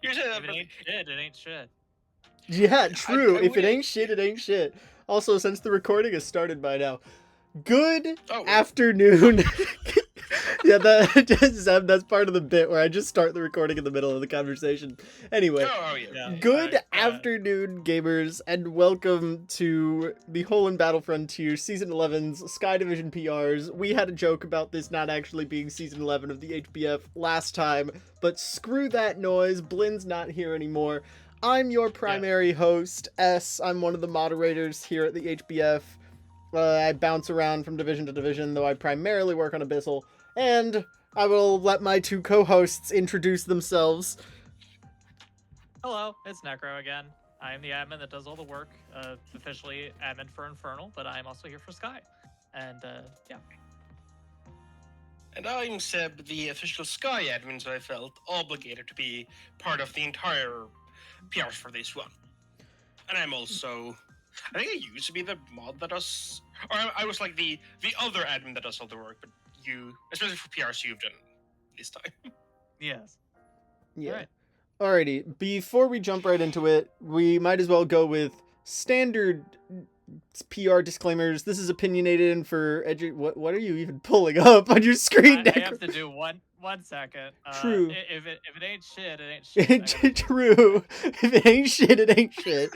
You said If it ain't shit, it ain't shit. Yeah, true. I If it would. ain't shit, it ain't shit. Also, since the recording has started by now, good Oh wait. afternoon. Yeah, Zeb, that's part of the bit where I just start the recording in the middle of the conversation. Anyway, Oh yeah. Yeah. good Go ahead. afternoon, gamers, and welcome to the Hole in Battle Frontier Season 11's Sky Division PRs. We had a joke about this not actually being Season 11 of the HBF last time, but screw that noise, Blynn's not here anymore. I'm your primary host, S. I'm one of the moderators here at the HBF. I bounce around from division to division, though I primarily work on Abyssal. And I will let my two co-hosts introduce themselves. Hello, it's Necro again. I am the admin that does all the work. Officially admin for Infernal, but I am also here for Sky. And yeah. And I'm Seb, the official Sky admin, so I felt obligated to be part of the entire PRs for this one. And I'm also, I think I used to be the mod that does, or I was like the other admin that does all the work, but you, especially for PRs, you've done this time. Yes. Yeah. All right. Alrighty, before we jump right into it, we might as well go with standard PR disclaimers. This is opinionated and for what are you even pulling up on your screen? I have to do one second. True. If it ain't shit, it ain't shit. I gotta do True. If it ain't shit, it ain't shit.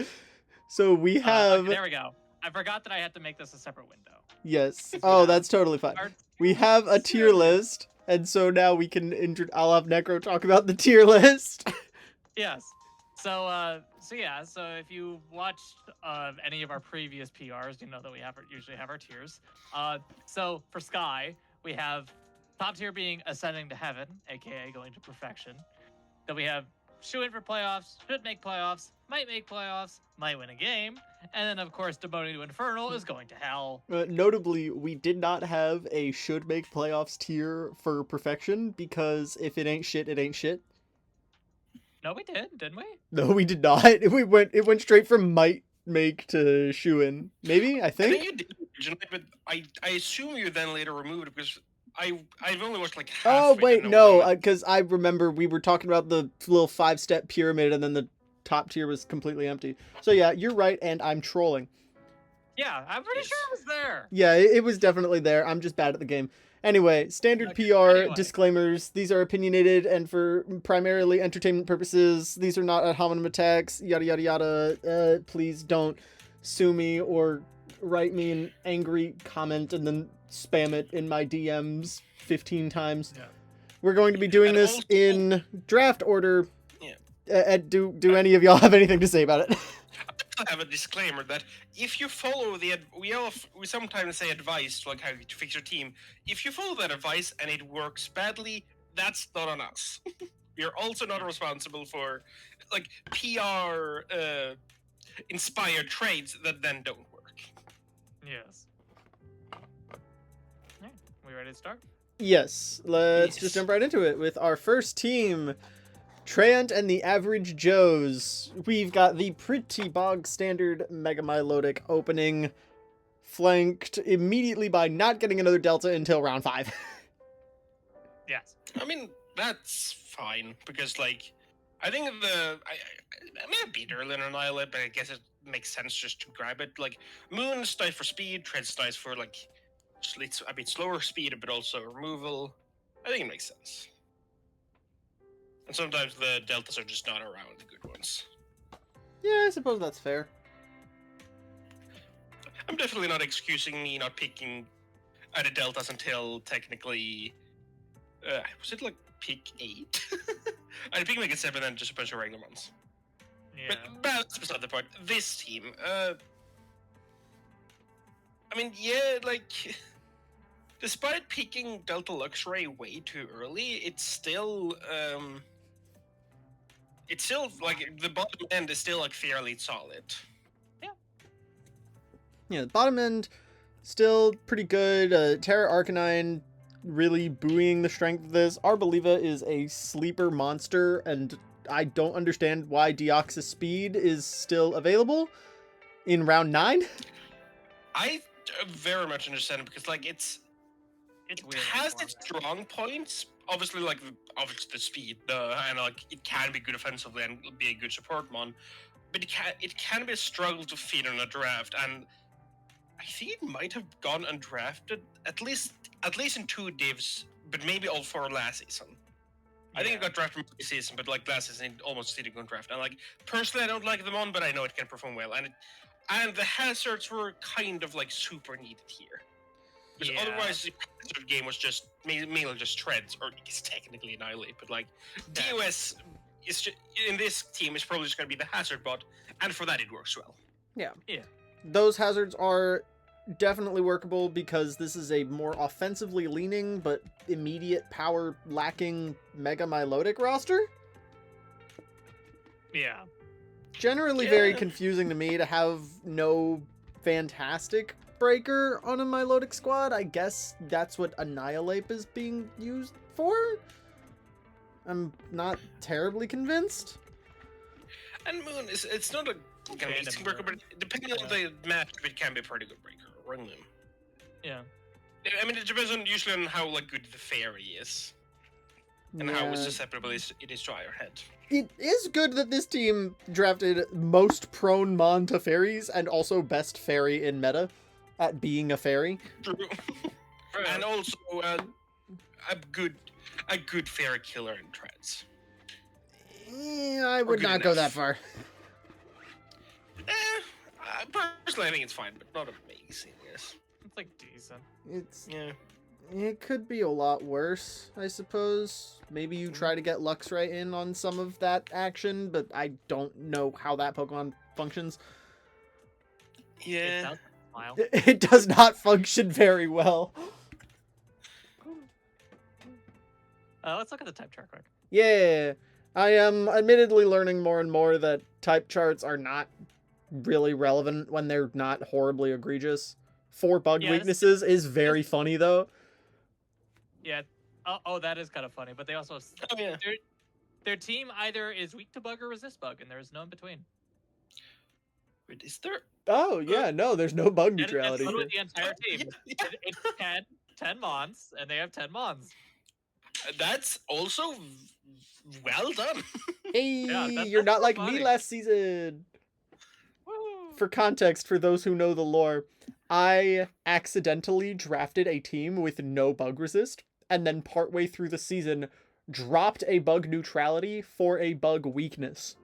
So we have. okay, there we go. I forgot that I had to make this a separate window. Yes. Oh, that's totally fine. We have a tier tiers. list, and so now we can. I'll have Necro talk about the tier list. Yes. So yeah. So if you watched any of our previous PRs, you know that we usually have our tiers. So for Sky, we have top tier being ascending to heaven, aka going to perfection. Then we have shoe in for playoffs, should make playoffs, might make playoffs, might win a game, and then of course demoting to infernal is going to hell. Notably, we did not have a should make playoffs tier for perfection because if it ain't shit, it ain't shit. No, we did, didn't we? No, we did not. It went straight from might make to shoe in. Maybe, I I think. think you did originally, but I assume you then later removed it because I've only watched like half. Oh of it wait, and know no, because I remember we were talking about the little 5-step pyramid, and then the top tier was completely empty. So yeah, you're right, and I'm trolling. Yeah, I'm pretty sure it was there. Yeah, it was definitely there. I'm just bad at the game. Anyway, standard Okay, PR anyway. disclaimers. These are opinionated and for primarily entertainment purposes. These are not ad hominem attacks, yada yada yada. Please don't sue me or write me an angry comment and then spam it in my DMs 15 times. Yeah. We're going to be doing And this also- in draft order. Yeah. Do any of y'all have anything to say about it? I have a disclaimer that if you follow we sometimes say advice like how to fix your team. If you follow that advice and it works badly, that's not on us. We are also not responsible for like PR inspired trades that then don't work. Yes. Yeah, we ready to start? Yes, let's Yes. just jump right into it with our first team, Treant and the Average Joes. We've got the pretty bog standard Mega Milotic opening, flanked immediately by not getting another Delta until round 5. Yes. I mean that's fine because like I think I may have beat earlier on Annihilate, but I guess it makes sense just to grab it. Like Moon's nice for speed, Tread's nice for like it's a bit slower speed, but also removal. I think it makes sense. And sometimes the deltas are just not around the good ones. Yeah, I suppose that's fair. I'm definitely not excusing me not picking the deltas until technically. Was it like pick 8? I picked like a 7 and just a bunch of regular ones. Yeah. But that's beside the point. This team, I mean, yeah, like, despite picking Delta Luxray way too early, it's still like the bottom end is still like fairly solid. Yeah, the bottom end still pretty good. Terra Arcanine really buoying the strength of this. Arboliva is a sleeper monster, and I don't understand why Deoxys Speed is still available in round 9. I very much understand it because like it It's weird. has its strong points, obviously like obviously the speed, and like it can be good offensively and be a good support mon, but it can be a struggle to fit in a draft. And I think it might have gone undrafted at least in 2 divs, but maybe all 4 last season. I think it got drafted in season, but like last season it almost didn't go draft. And like personally, I don't like them on, but I know it can perform well. And the hazards were kind of like super needed here, because otherwise the hazard game was just mainly just treads, or it's technically annihilate. But like DOS is just, in this team is probably just going to be the hazard bot, and for that it works well. Yeah. Yeah. Those hazards are definitely workable because this is a more offensively leaning but immediate power lacking Mega Milotic roster. Yeah. Generally very confusing to me to have no fantastic breaker on a Milotic squad. I guess that's what Annihilate is being used for. I'm not terribly convinced. And Moon is it's not a amazing breaker, but depending on the matchup, it can be a pretty good breaker. Run them. Yeah. I mean, it depends on usually on how like good the fairy is, and how susceptible it is to Iron Head. It is good that this team drafted most prone mon to fairies and also best fairy in meta at being a fairy. True. And also a good fairy killer in treads. Yeah, I would not go that far. Personally, I think it's fine, but not amazing. Yes. It's like decent. It could be a lot worse, I suppose. Maybe you try to get Luxray in on some of that action, but I don't know how that Pokemon functions. Yeah. It does not function very well. Let's look at the type chart quick. Yeah. I am admittedly learning more and more that type charts are not really relevant when they're not horribly egregious. 4 bug weaknesses is very funny, though. Yeah. Oh, that is kind of funny. But they also their team either is weak to bug or resist bug, and there's no in between. Wait, is there? Oh yeah, no, there's no bug neutrality. That's literally the entire team. It's 10 mons, and they have 10 mons. That's also well done. Hey, Yeah, you're not so like funny. me last season. Woo. For context, for those who know the lore, I accidentally drafted a team with no bug resist, and then partway through the season, dropped a bug neutrality for a bug weakness.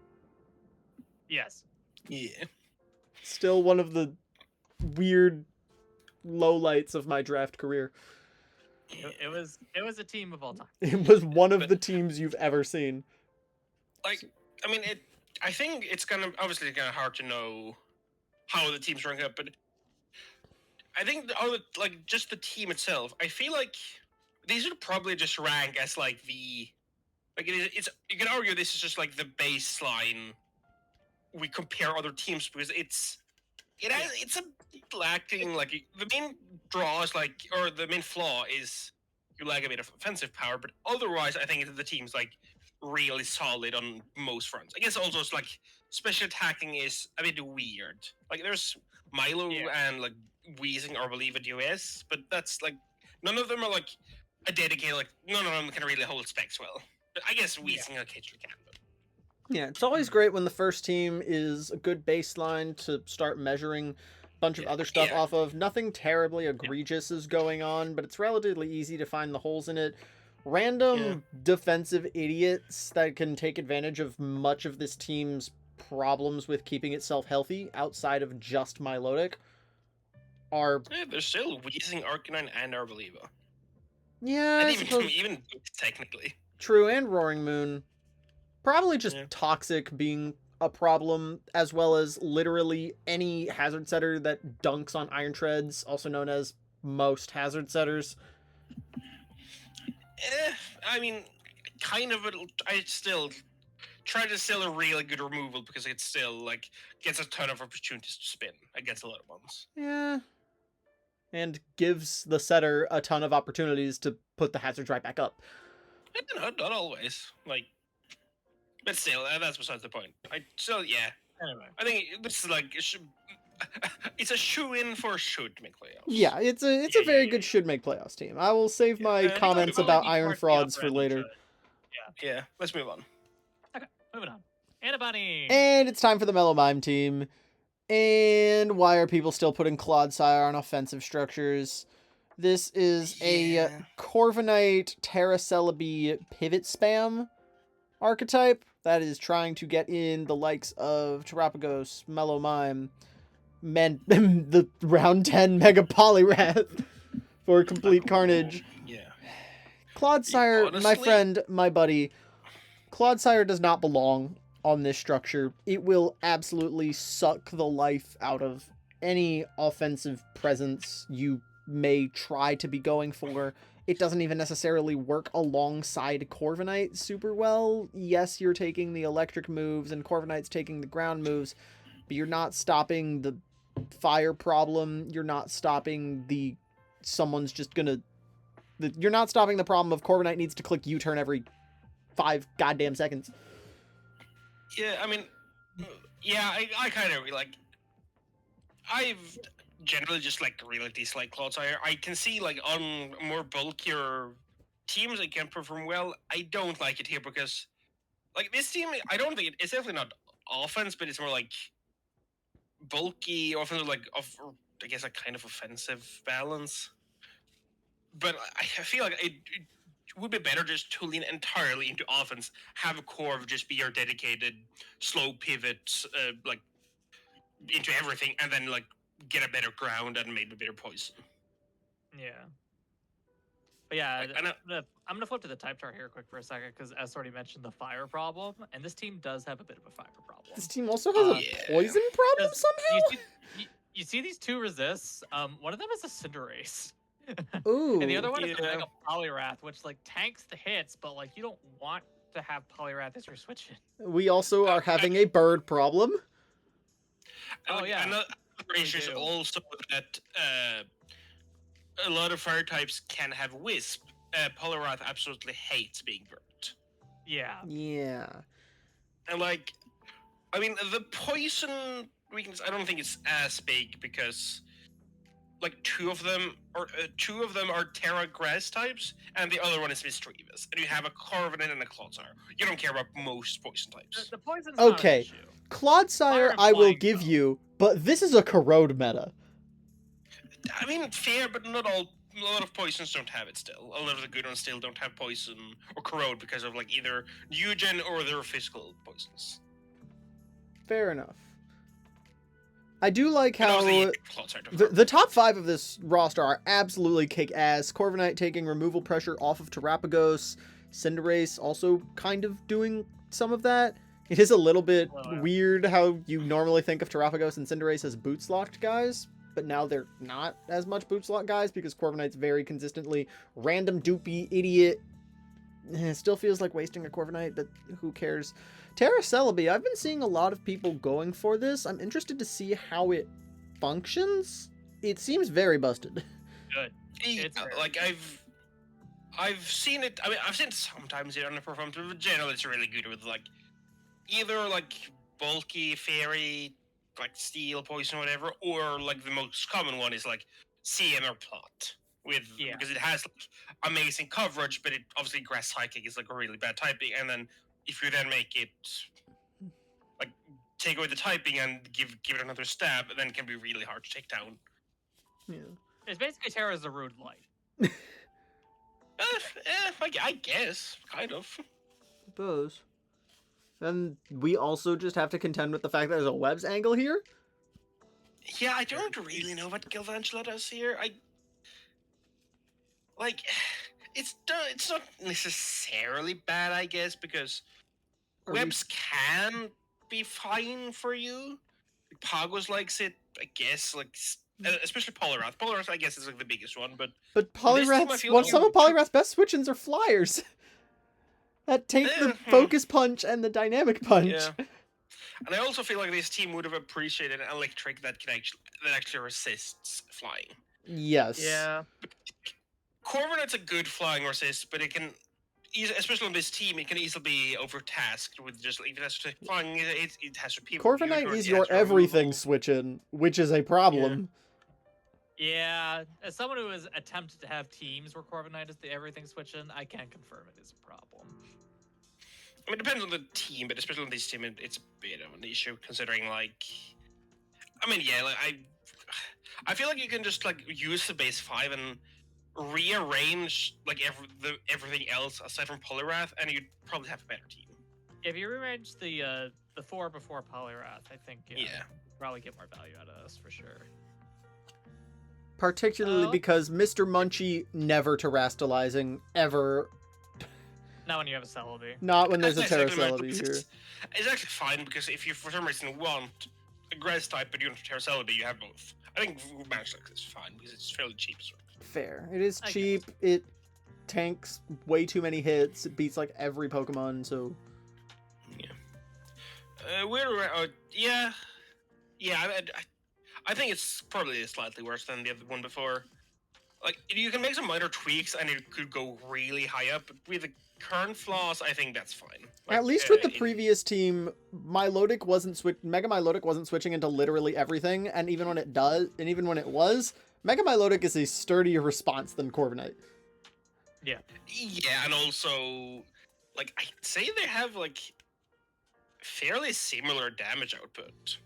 Yes. Yeah. Still one of the weird lowlights of my draft career. It was a team of all time. It was one of the teams you've ever seen. Like, I mean, I think it's obviously kind of hard to know how the teams rank up, but I think just the team itself, I feel like these would probably just rank as like it's you can argue this is just like the baseline we compare other teams, because it's a bit lacking. Like the main draw is or the main flaw is you lack a bit of offensive power, but otherwise I think the team's like really solid on most fronts. I guess also it's like special attacking is a bit weird. Like there's Milo and like Wheezing or Believe at US, but that's like none of them are like a dedicated, like none of them can really hold specs well. But I guess Wheezing occasionally can. But Yeah, it's always great when the first team is a good baseline to start measuring a bunch of other stuff off of. Nothing terribly egregious is going on, but it's relatively easy to find the holes in it. Random defensive idiots that can take advantage of much of this team's problems with keeping itself healthy outside of just Milotic are... yeah, there's still Wheezing, Arcanine, and Arboliva. Yeah, and even technically. True, and Roaring Moon. Probably just Toxic being a problem, as well as literally any hazard setter that dunks on Iron Treads, also known as most hazard setters. I mean, kind of. I still try to sell a really good removal because it still like gets a ton of opportunities to spin against a lot of ones. Yeah. And gives the setter a ton of opportunities to put the hazards right back up. Not always. Like, but still, that's besides the point. Anyway, I think this is like it's a shoe-in for should make playoffs. Yeah, it's a Yeah, very yeah, good should make playoffs team. I will save my Yeah, comments well, about Be Iron towards the Frauds upper for end of later. should. Yeah, let's move on. Okay, moving on. Anna Bunny. And it's time for the Mellow Mime team. And why are people still putting Clodsire on offensive structures? This is a Yeah. Corviknight Terra Celebi pivot spam archetype that is trying to get in the likes of Terapagos, Mellow Mime, the round 10 Mega Poliwrath for complete carnage. Yeah. Clodsire, my Honestly- friend, my buddy, Clodsire does not belong on this structure. It will absolutely suck the life out of any offensive presence you may try to be going for. It doesn't even necessarily work alongside Corviknight super well. Yes, you're taking the electric moves and Corviknight's taking the ground moves, but you're not stopping the fire problem. You're not stopping someone's just gonna... You're not stopping the problem of Corviknight needs to click U-turn every 5 goddamn seconds. Yeah, I mean, yeah, I kind of like. I've generally just like really dislike Clodsire. I can see like on more bulkier teams it can perform well. I don't like it here because like this team, I don't think it's definitely not offense, but it's more like bulky offense, like I guess a kind of offensive balance. But I feel like it would be better just to lean entirely into offense, have a core of just be your dedicated slow pivots, like into everything, and then like get a better ground and maybe better poison. Yeah. But yeah, Like, I know- I'm gonna flip to the type chart here quick for a second because as already mentioned the fire problem, and this team does have a bit of a fire problem. This team also has a Yeah. poison problem Does- somehow? You see these two resists. One of them is a Cinderace, Ooh. and the other one is a Yeah. Mega Poliwrath, which like tanks the hits, but like you don't want to have Poliwrath as your switch in. We also are having a bird problem. Oh, Like, yeah. another issue is do. also that a lot of fire types can have Wisp. Poliwrath absolutely hates being burnt. Yeah. Yeah. And like, I mean, the poison weakness, I don't think it's as big because like two of them are Terra Grass types, and the other one is Mischievous. And you have a Corviknight and a Clodsire. You don't care about most poison types. The poison's not an Okay. issue. Clodsire, Fire I will flying, give though. you, but this is a corrode meta. I mean, fair, but not all. A lot of poisons don't have it still. A lot of the good ones still don't have poison or corrode because of like either Eugen or their physical poisons. Fair enough. I do like But how obviously, Clodsire don't the top 5 of this roster are absolutely kick-ass. Corviknight taking removal pressure off of Terapagos. Cinderace also kind of doing some of that. It is a little bit Oh, yeah. weird how you normally think of Terapagos and Cinderace as boots-locked guys, but now they're not as much boots-locked guys because Corviknight's very consistently random doopy idiot. It still feels like wasting a Corviknight, but who cares? Terra Celebi, I've been seeing a lot of people going for this. I'm interested to see how it functions. It seems very busted. It's like I've seen it. I mean, I've seen it sometimes in underperformed, but generally it's really good with like either like bulky fairy, like steel, poison, whatever, or like the most common one is like CM or plot with because it has like, amazing coverage, but it obviously grass psychic is like a really bad typing, and then if you then make it like take away the typing and give it another stab, then it can be really hard to take down. Yeah. It's basically Terra's a rude light. I guess kind of. Suppose. And we also just have to contend with the fact that there's a webs angle here. Yeah, I don't really know what Galvantula does here. Like, it's not necessarily bad, I guess, because Are we- webs can be fine for you. Pagos likes it, I guess, like especially Poliwrath. Poliwrath, I guess, is like the biggest one, but But This team, I Poliwrath's feel well, like some you- of Poliwrath's best switch-ins are flyers. That take the focus punch and the dynamic punch. yeah. And I also feel like this team would have appreciated an electric that actually resists flying. Yes. Yeah. Corviknight's a good flying resist, but it can especially on this team, it can easily be overtasked with just like, if it has to flying, it has to pivot. Corviknight neutral, is it your has to everything removal. switch-in, which is a problem. Yeah, as someone who has attempted to have teams where Corviknight is the everything switch in, I can confirm it is a problem. I mean, it depends on the team, but especially on this team, it's a bit of an issue considering like. I mean, yeah, like I feel like you can just like use the base 5 and rearrange like everything else aside from Poliwrath, and you'd probably have a better team. If you rearrange the 4 before Poliwrath, I think Yeah. you'll probably get more value out of this for sure. Particularly because Mr. Munchie never terastallizing, ever. Not when you have a Celebi. Not when there's a That's exactly my- Terra here. It's actually fine because if you for some reason want a grass type but you want a Terra Celebi, you have both. I think Manchlex is fine because it's fairly cheap. So. Fair. It is I cheap. It tanks way too many hits. It beats like every Pokemon, so... Yeah. I think it's probably slightly worse than the other one before. Like, you can make some minor tweaks and it could go really high up, but with the current flaws, I think that's fine. Like, At least with the previous team, Milotic wasn't Mega Milotic wasn't switching into literally everything, and even when it does, and even when it was, Mega Milotic is a sturdier response than Corviknight. Yeah, and also, like, I'd say they have, like, fairly similar damage output.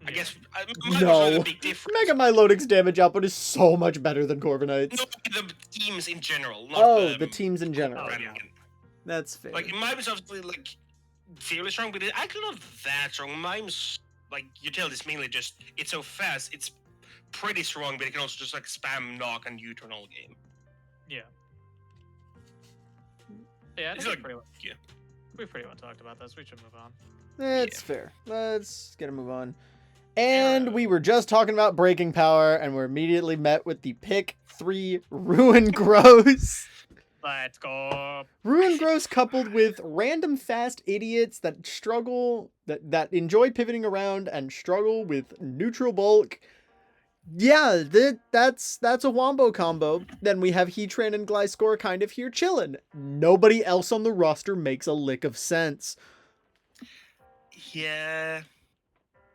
I guess No, a big difference. Mega Milotic's damage output is so much better than Corviknight's. No, the teams in general. Not Oh, the teams in general. yeah. That's fair. Like, Mime's obviously, like, fairly strong, but it's actually not that strong. Mime's, like, utilities mainly just, it's so fast, it's pretty strong, but it can also just, like, spam knock on U-turn all game. Yeah. Yeah, I It's think like, we've pretty well talked about this. We should move on. That's fair. Let's get a move on. And we were just talking about breaking power, and we're immediately met with the pick 3 Ruin Gross. Let's go. Ruin Gross coupled with random fast idiots that struggle, that enjoy pivoting around and struggle with neutral bulk. Yeah, that's a wombo combo. Then we have Heatran and Gliscor kind of here chilling. Nobody else on the roster makes a lick of sense. Yeah.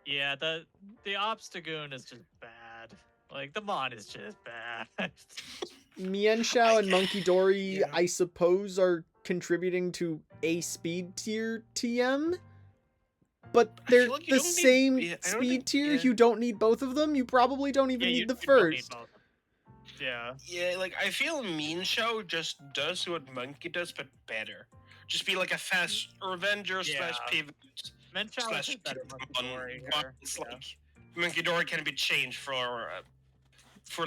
Yeah, the Obstagoon is just bad. Like, the mod is just bad. Mienshao and Monkey Dory, Yeah. I suppose, are contributing to a speed tier TM, but I they're feel like you the don't need- same yeah, I don't speed think- tier. yeah. You don't need both of them. You probably don't even need the you don't need first. both. Yeah. Yeah, like, I feel Mean Show just does what Monkey does, but better. Just be like a fast Revenger slash Yeah. pivot Menchao slash is better than on Dory one. here. It's Yeah. like Monkey Dory can be changed for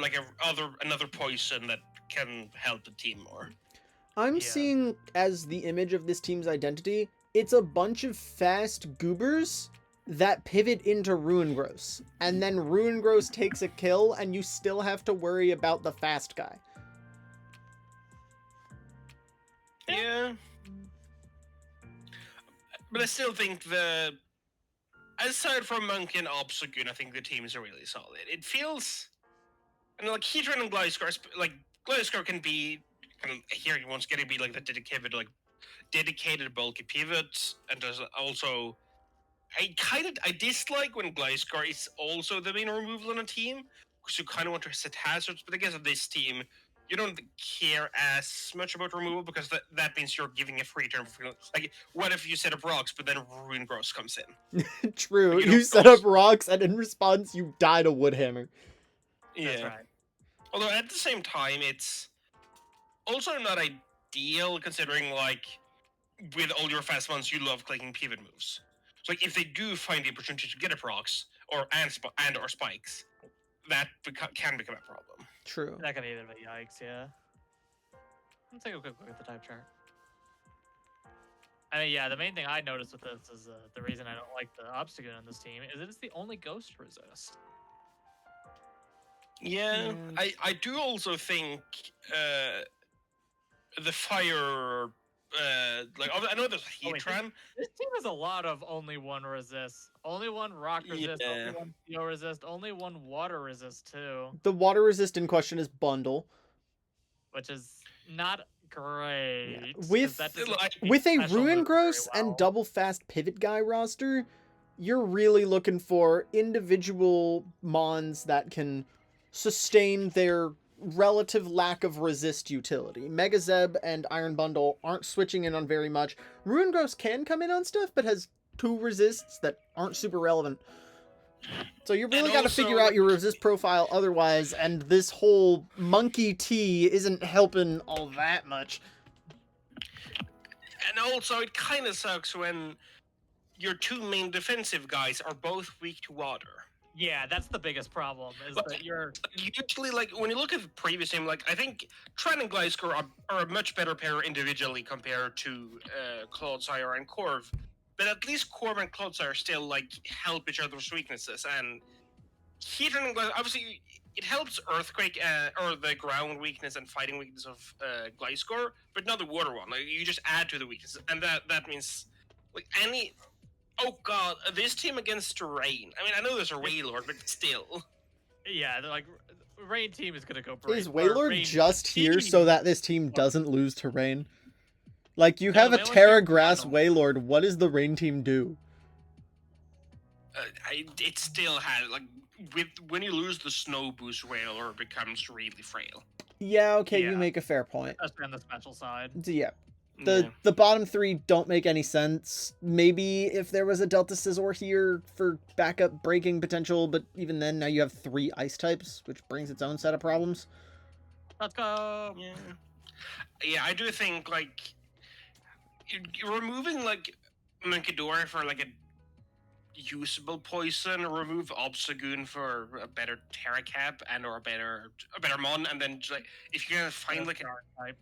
like another poison that can help the team more. I'm Yeah. seeing as the image of this team's identity, it's a bunch of fast goobers that pivot into Ruin Gross, and then Ruin Gross takes a kill, and you still have to worry about the fast guy. Yeah. But I still think aside from Monkey and Obstagoon, I think the teams are really solid. It feels, and like Heatran and Gliscor, like Gliscor can be, and here he wants to be like the dedicated bulky pivot, and there's also, I dislike when Gliscor is also the main removal on a team, because you kind of want to set hazards, but I guess on this team, you don't care as much about removal because that means you're giving a free turn. Like, what if you set up rocks, but then Ruin Gross comes in? True, But you you don't set up rocks, and in response, you died a Woodhammer. That's right. Although at the same time, it's also not ideal considering, like, with all your fast ones, you love clicking pivot moves. So, like, if they do find the opportunity to get up rocks or spikes, that can become a problem. True. That could be a bit of a yikes, yeah. Let's take a quick look at the type chart. I mean, yeah, the main thing I noticed with this is the reason I don't like the Obstagoon on this team is it's the only ghost resist. Yeah, I do also think the fire, like, I know there's Heatran. This team has a lot of only one resist. Only one rock resist, Yeah. only one steel resist, only one water resist too. The water resist in question is Bundle. Which is not great. 'cause With- that doesn't Like, beat With a special Ruin moves Gross very well. and double fast pivot guy roster, you're really looking for individual mons that can sustain their relative lack of resist utility. Mega Zeb and Iron Bundle aren't switching in on very much. Ruin Gross can come in on stuff, but has 2 resists that aren't super relevant. So you really And got to also, figure out like- your resist profile otherwise, and this whole monkey T isn't helping all that much. And also, it kind of sucks when your 2 main defensive guys are both weak to water. Yeah, that's the biggest problem. Is Like- that you're Usually, like, when you look at the previous team, like, I think Tran and Gleisker are a much better pair individually compared to Clodsire and Corv. But at least Corv and Clodsire still, like, help each other's weaknesses. And Heatran and Gleisker, obviously, it helps Earthquake, or the ground weakness and fighting weakness of Gleisker, but not the water one. Like, you just add to the weakness. And that means, like, any... Oh god, this team against Rain. I mean, I know there's a Waylord, but still. yeah, they're like Rain team is gonna go break. Is or Waylord Rain just here team- so that this team doesn't lose to Rain? Like, you No, have a Waylord's Terra doing Grass phenomenal. Waylord, what does the Rain team do? It still had, like, when you lose the Snow Boost Waylord, it becomes really frail. Yeah, okay, you Yeah. make a fair point. especially on the special side. So, yeah, Yeah. the bottom 3 don't make any sense. Maybe if there was a Delta Scizor here for backup breaking potential, but even then, now you have 3 ice types, which brings its own set of problems. Let's go. Yeah. Yeah, I do think, like, you're removing, like, Munkidora for, like, a usable poison, remove Obstagoon for a better Terra Cap and or a better Mon, and then, like, if you're gonna find, like, Dark type.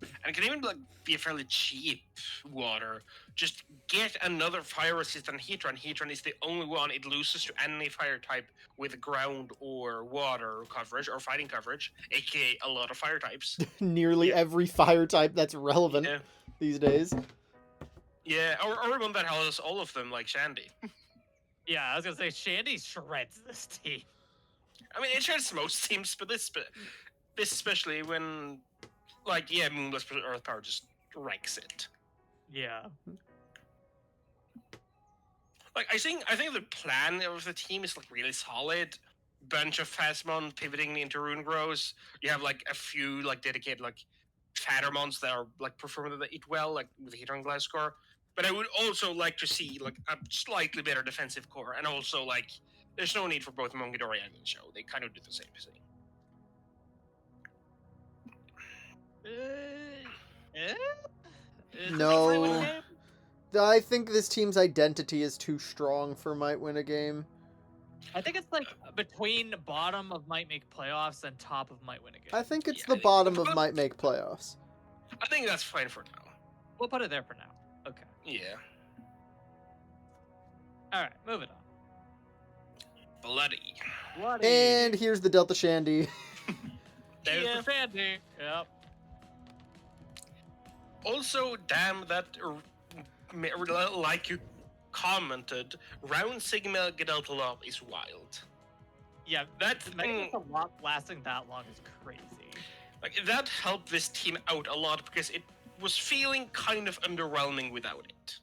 and it can even like be a fairly cheap water. Just get another fire resistant Heatran. Heatran is the only one it loses to any fire type with ground or water coverage or fighting coverage, aka a lot of fire types. Nearly Yeah. every fire type that's relevant Yeah, these days. yeah, or one that has all of them, like Shandy. Yeah, I was gonna say Shandy shreds this team. I mean, it shares most teams, but this especially when, like, yeah, Moonblast Earth Power just wrecks it. Yeah. Like, I think the plan of the team is like really solid. Bunch of Phasmon pivoting into Rune Grows. You have like a few like dedicated like Fattermons that are like performing it well, like with Heatran Glass Core. But I would also like to see like a slightly better defensive core, and also like there's no need for both Mongidori and Insho. They kind of do the same thing. Is No. Might win a game? I think this team's identity is too strong for might win a game. I think it's like between bottom of might make playoffs and top of might win a game. I think it's Yeah, the bottom of might make playoffs. I think that's fine for now. We'll put it there for now. Okay. Yeah. All right, moving on. Bloody. Bloody. And here's the Delta Shandy. There's Yeah. the Sandy. Yep. Also, damn that, like you commented, round Sigma Delta Love is wild. Yeah, That making a lot lasting that long is crazy. like that helped this team out a lot because it was feeling kind of underwhelming without it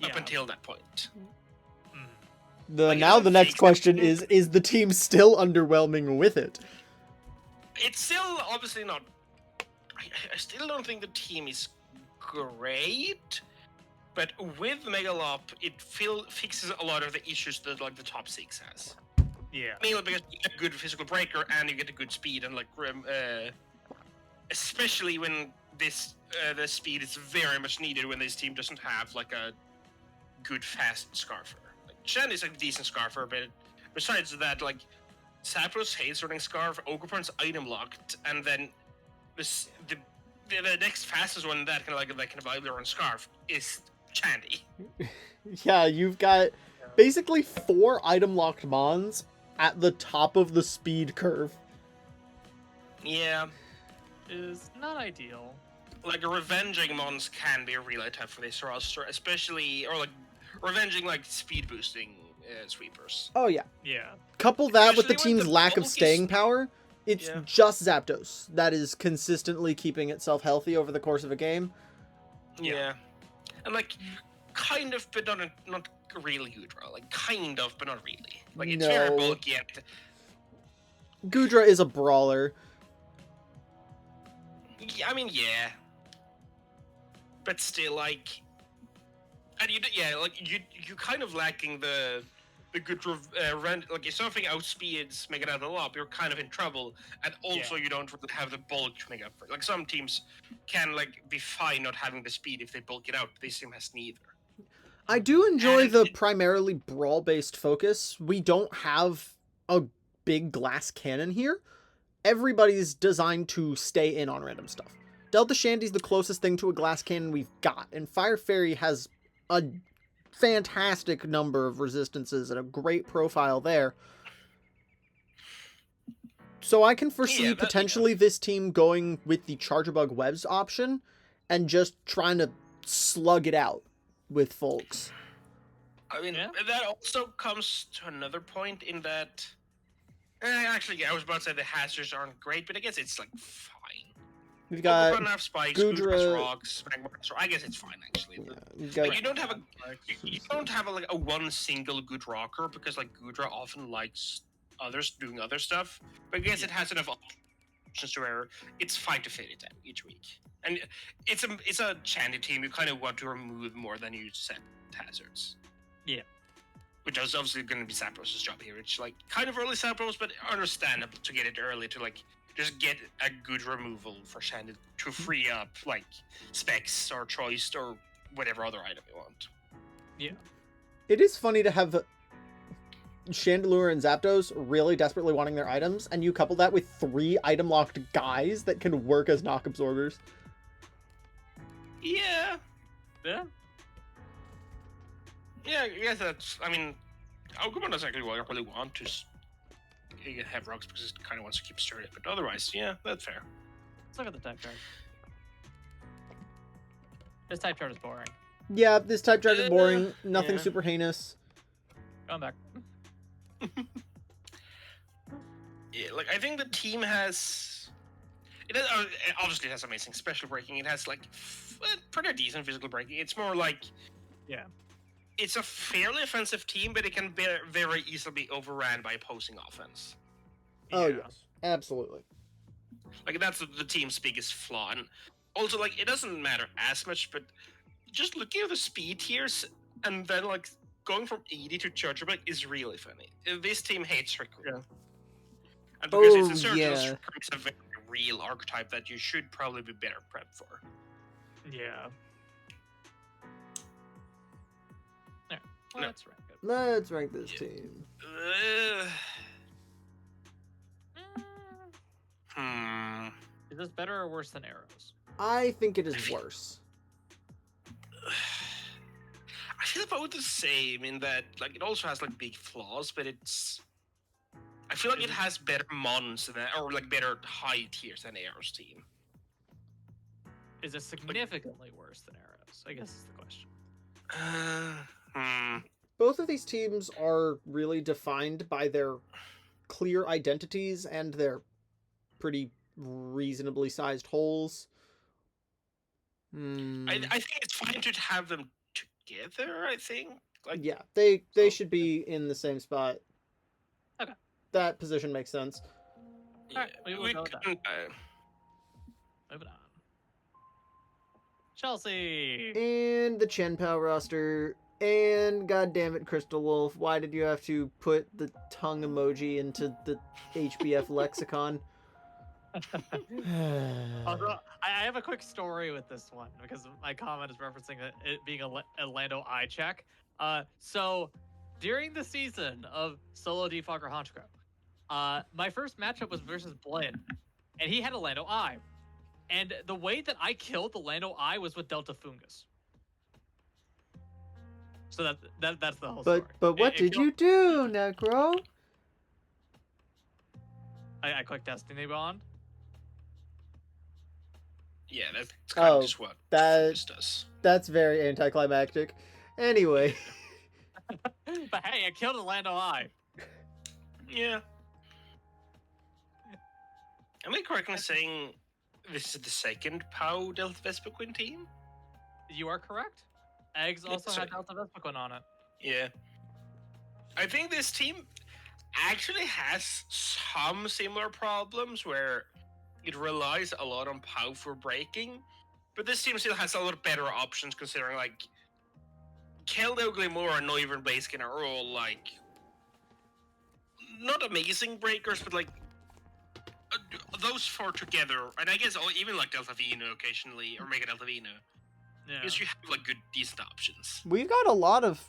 up Yeah. until that point. Mm. Like, it Now doesn't the next fix question anything. is the team still underwhelming with it? It's still obviously not. I still don't think the team is great, but with Megalop, it fixes a lot of the issues that like the top 6 has. Yeah. Mainly because you get a good physical breaker and you get a good speed, and like especially when this the speed is very much needed when this team doesn't have like a good fast scarfer. Like Shen is a decent scarfer, but besides that, like Sapros hates running scarf, Ogerpron's item locked, and then the next fastest one that can viably run scarf is Chandy. Yeah, you've got basically 4 item locked mons at the top of the speed curve. Yeah. Is not ideal. Like revenging mons can be really tough for this roster, especially or like revenging like speed boosting sweepers. Oh yeah. Yeah. Couple that with the Especially when team's the lack of bulk is- staying power, It's Yeah. just Zapdos that is consistently keeping itself healthy over the course of a game. Yeah. And like, kind of, but not really Goodra. Like, kind of, but not really. Like, it's very No. bulky. And Goodra is a brawler. yeah, I mean, yeah. But still, like, and you're kind of lacking the good like if something outspeeds Mega Knight a lot, you're kind of in trouble, and also you don't really have the bulk to make up for it. Like some teams can like be fine not having the speed if they bulk it out. This team has neither. I do enjoy And the primarily brawl-based focus. We don't have a big glass cannon here. Everybody's designed to stay in on random stuff. Delta Shandy's the closest thing to a glass cannon we've got, and Fire Fairy has a fantastic number of resistances and a great profile there. So I can foresee potentially this team going with the Chargebug Webs option and just trying to slug it out with folks. I mean, that also comes to another point in that. Actually, I was about to say the hazards aren't great, but I guess it's like fine. We've got Pokemon spikes, Goodra, rocks, Magmar, I guess it's fine actually. Yeah, Like, you don't have like a one single good rocker because like Goodra often likes others doing other stuff. But I guess it has enough options to where it's fine to fit it in each week. And it's a Chandy team. You kind of want to remove more than you set hazards. Yeah. Which is obviously going to be Zapdos' job here. It's like kind of early Zapdos, but understandable to get it early to like just get a good removal for Shandy to free up like specs or choice or whatever other item you want. Yeah. It is funny to have Chandelure and Zapdos really desperately wanting their items, and you couple that with 3 item-locked guys that can work as knock absorbers. Yeah. Yeah. Yeah, I guess that's. I mean, Agumon doesn't really want to have rocks because it kind of wants to keep sturdy, but otherwise, yeah, that's fair. Let's look at the type chart. This type chart is boring. Yeah, this type chart is boring. Nothing yeah. super heinous. Going back. Yeah, like I think the team has. It obviously has amazing special breaking. It has like pretty decent physical breaking. It's more like. Yeah. It's a fairly offensive team, but it can be very easily be overran by opposing offense. Oh, yes. Absolutely. Like, that's the team's biggest flaw. And also, like, it doesn't matter as much, but just looking at the speed tiers and then, like, going from 80 to Chargeback is really funny. This team hates Trickery. Yeah. And because it's Oh, Insurgence, yeah. Trickery is a very real archetype that you should probably be better prepped for. Yeah. No. Let's rank it. Let's rank this team. Is this better or worse than Arrows? I think it is worse. I feel about the same in that, like, it also has like big flaws, but it's. I feel like it has better mons than, or like better high tiers than Arrow's team. Is it significantly worse than Arrows? I guess is the question. Both of these teams are really defined by their clear identities and their pretty reasonably sized holes. I think it's fine to have them together. I think. Like, Yeah, they should be in the same spot. Okay. That position makes sense. Alright, we will go with that. Moving on. Chelsea. And the Chen Pao roster. And goddammit, Crystal Wolf, why did you have to put the tongue emoji into the HBF lexicon? Also, I have a quick story with this one because my comment is referencing it being a Lando eye check. So during the season of Solo Defogger Honchkrow, my first matchup was versus Blinn, and he had a Lando eye. And the way that I killed the Lando eye was with Delta Fungus. So that's the whole story. But what did you do, Necro? I clicked Destiny Bond. Yeah, that's kind of just what this does. That's very anticlimactic. Anyway. But hey, I killed a Lando eye. Yeah. Am I correct in saying this is the second POW Delta Vespa team? You are correct. Eggs also So- had Delta Vespa on it. Yeah. I think this team actually has some similar problems where it relies a lot on POW for braking, but this team still has a lot better options considering like Keldo, Glimora, and Noivern Blaziken are all like not amazing breakers, but like those four together, and I guess even like Delta Vino occasionally or Mega Delta Vino, Yeah. because you have like good decent options. We've got a lot of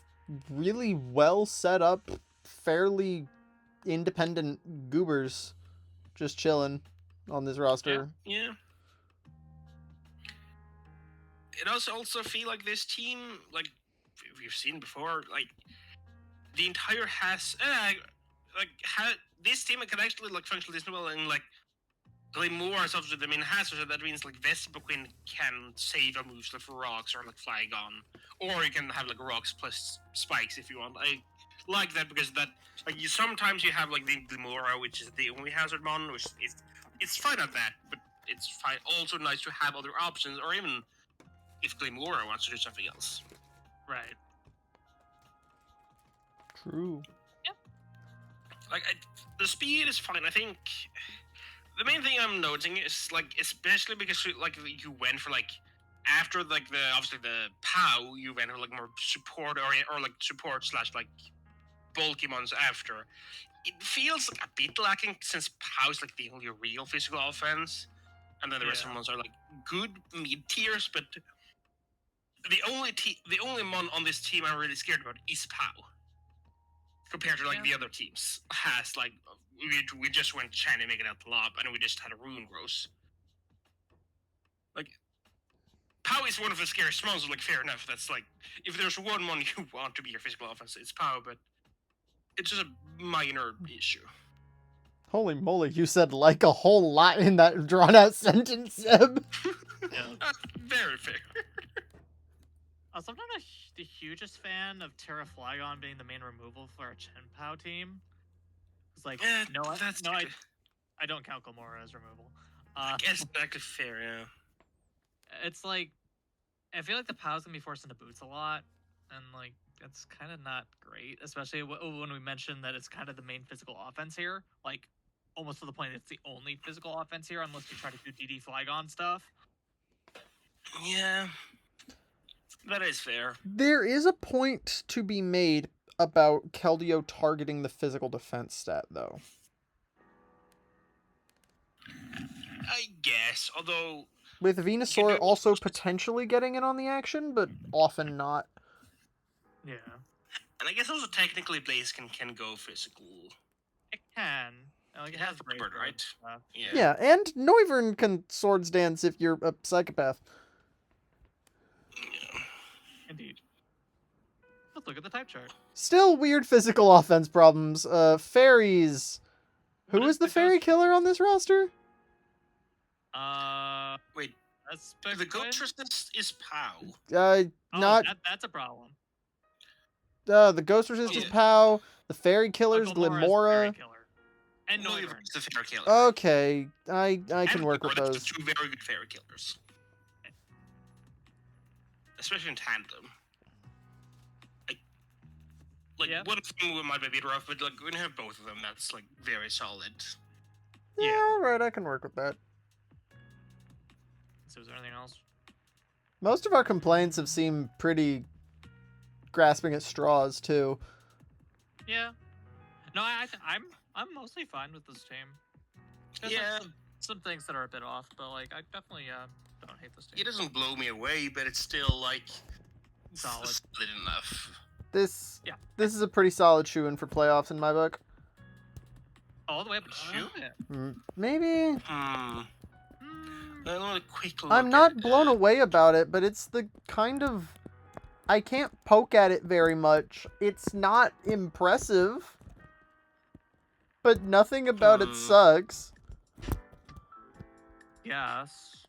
really well set up, fairly independent goobers just chilling on this roster. Yeah. It also feel like this team, like we've seen before, like the entire this team can actually like function this well and like Glimora is obviously the main hazard, so that means like Vespa Queen can save a move like for rocks or like Flygon, or you can have like rocks plus spikes if you want. I like that because that like sometimes you have like the Glimora, which is the only hazard mon, which is it's fine at that, but it's fine. Also nice to have other options, or even if Glimora wants to do something else. Right. True. Like the speed is fine. I think the main thing I'm noticing is like, especially because like you went for like after like the obviously the POW, you went for like more support or like support slash like bulky mons after. It feels like a bit lacking since POW is like the only real physical offense, and then the rest of the mons are like good mid tiers, but the only mon on this team I'm really scared about is POW. Compared to like the other teams, has like we just went shiny making out the lob, and we just had a rune gross. Like POW is one of the scariest mons. Like fair enough, that's like if there's one mon you want to be your physical offense, it's POW, but it's just a minor issue. Holy moly, you said like a whole lot in that drawn out sentence, Seb. Very fair. Also, I'm not the hugest fan of Terra Flygon being the main removal for a Chen Pao team. It's like, I don't count Gomorrah as removal. I guess that's actually fair, yeah. It's like, I feel like the Pow's gonna be forced into boots a lot, and like, it's kind of not great, especially when we mentioned that it's kind of the main physical offense here. Like, almost to the point it's the only physical offense here, unless you try to do DD Flygon stuff. Yeah. That is fair. There is a point to be made about Keldeo targeting the physical defense stat, though. I guess, although With Venusaur also potentially getting in on the action, but often not. Yeah. And I guess also technically Blaziken can go physical. It can. Like, it has great bird, right? stuff. Yeah, and Noivern can Swords Dance if you're a psychopath. Yeah. Indeed. Let's look at the type chart. Still weird physical offense problems. Fairies. Who is the fairy killer on this roster? Wait, that's the ghost resist is POW. Not. That's a problem. The ghost resist is POW. The fairy killer's Glimora. Glimora. And No, Noivern. it's the fairy killer. Okay, I can work with That's those. two very good fairy killers. Especially in tandem. Like Yeah. one of them might be a bit rough, but like when you have both of them, that's like very solid. Yeah, alright, I can work with that. So is there anything else? Most of our complaints have seemed pretty grasping at straws, too. Yeah. No, I'm mostly fine with this team. There's Yeah. like some things that are a bit off, but like I definitely don't hate this team. It doesn't blow me away, but it's still like Solid. solid enough. This is a pretty solid shoe-in for playoffs in my book. All the way up to shoot. Maybe. A quick look I'm not blown away about it, but it's the kind of... I can't poke at it very much. It's not impressive. But nothing about it sucks. Yes.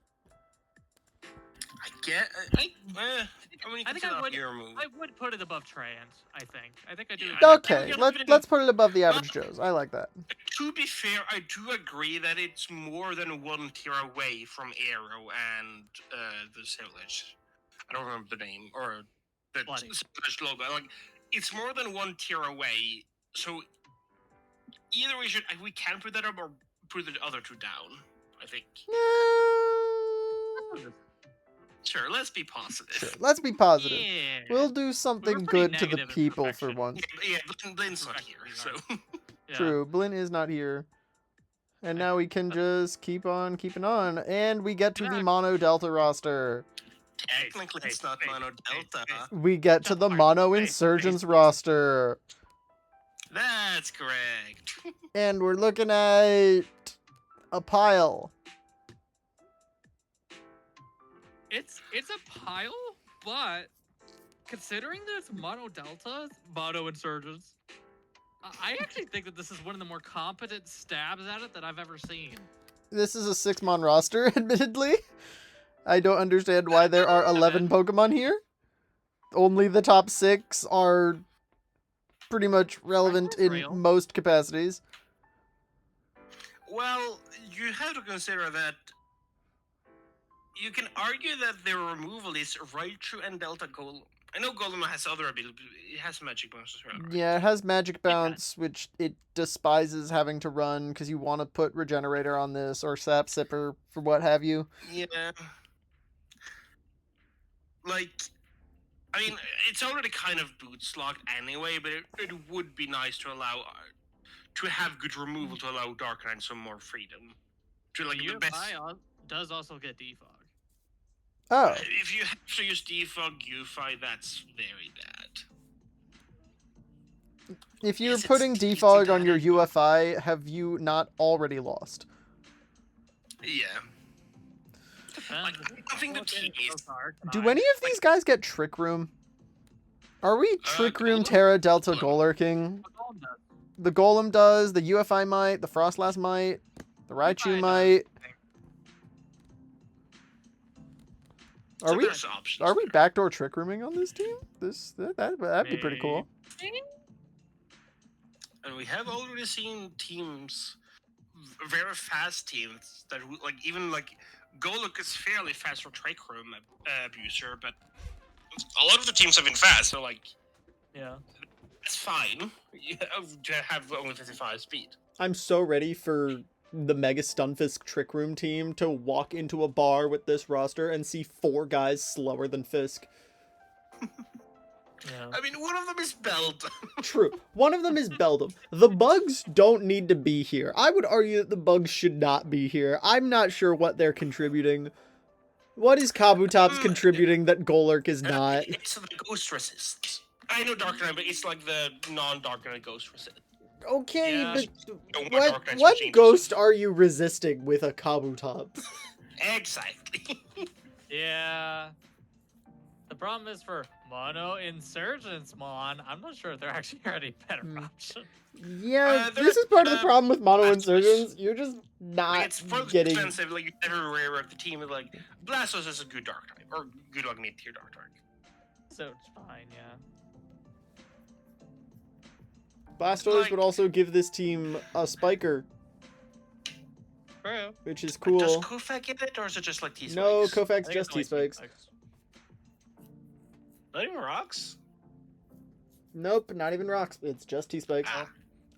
I get. I mean, you I can think I would. hero move. I would put it above Trant. I think. I think I do. Yeah. agree. Okay, let's put it above the average Joes. I like that. To be fair, I do agree that it's more than one tier away from Arrow and the Village. I don't remember the name or the Bloody. Village logo. Like, it's more than one tier away. So either we can put that up or put the other two down. I think. Sure, let's be positive. Sure, let's be positive. Yeah. We'll do something pretty good to the negative in people for perfection. once. Yeah, Blaine's not here, so. Yeah. True, Blinn is not here. And now we can just keep on keeping on. And we get to the Yeah. Mono Delta roster. Technically, it's not Mono Delta. We get to the Sorry, Mono wait, Insurgence wait. roster. That's correct. And we're looking at a pile. It's a pile, but considering there's Mono Delta, Mono Insurgents, I actually think that this is one of the more competent stabs at it that I've ever seen. This is a 6-mon roster, admittedly. I don't understand why there are 11 Pokemon here. Only the top 6 are pretty much relevant in real. most capacities. Well, you have to consider that you can argue that their removal is Raichu and Delta Golem. I know Golem has other abilities, it has magic bounce as well, right? Yeah, it has Magic Bounce, which it despises having to run because you want to put Regenerator on this or Sap Sipper for what have you. Yeah. Like, I mean, it's already kind of boots locked anyway, but it would be nice to allow, to have good removal to allow Darkrai some more freedom. To like the best. UFI does also get defog. Oh, If you have to use defog UFI, that's very bad. if you're Yes, it's putting decent defog on your damage. UFI, have you not already lost? Yeah. Like, I think the key is Do any of these guys get Trick Room? Are we Trick Room Golem? Terra Delta Golurking? The Golem does, the UFI might, the Frostlass might, the Raichu UFI might. so Are we there's options. Are we backdoor Trick Rooming on this team? That'd be pretty cool. And we have already seen teams, very fast teams that like even like Goluk is fairly fast for Trick Room abuser, but a lot of the teams have been fast, so like Yeah. it's fine. You have only 55 speed. I'm so ready for the Mega Stunfisk Trick Room team to walk into a bar with this roster and see 4 guys slower than Fisk. Yeah. I mean, one of them is Belt. True. One of them is Beldum. The bugs don't need to be here. I would argue that the bugs should not be here. I'm not sure what they're contributing. What is Kabutops contributing that Golurk is not? It's the ghost resist. I know Dark Knight, but it's like the non-Dark Knight ghost resist. Okay, Yeah. but No more what, Dark Knights what machines. ghost are you resisting with a Kabutops? Exactly. Yeah. The problem is for Mono Insurgents, Mon, I'm not sure if there actually are any better options. Yeah, there- this is part of the problem with Mono Blasphemous. Insurgents. You're just Like, not it's for getting... expensive. Like, you never rare of the team. Is like Blastos is a good Dark Knight, or good like mid-tier Dark Knight. So it's fine, yeah. Blastoise Like- would also give this team a Spiker, True. which is Does cool. Kofak get it, or is it just like T-Spikes? No, I Kofak's think just it's only T-Spikes. Not even rocks. Nope, not even rocks. It's just T-Spikes. Ah.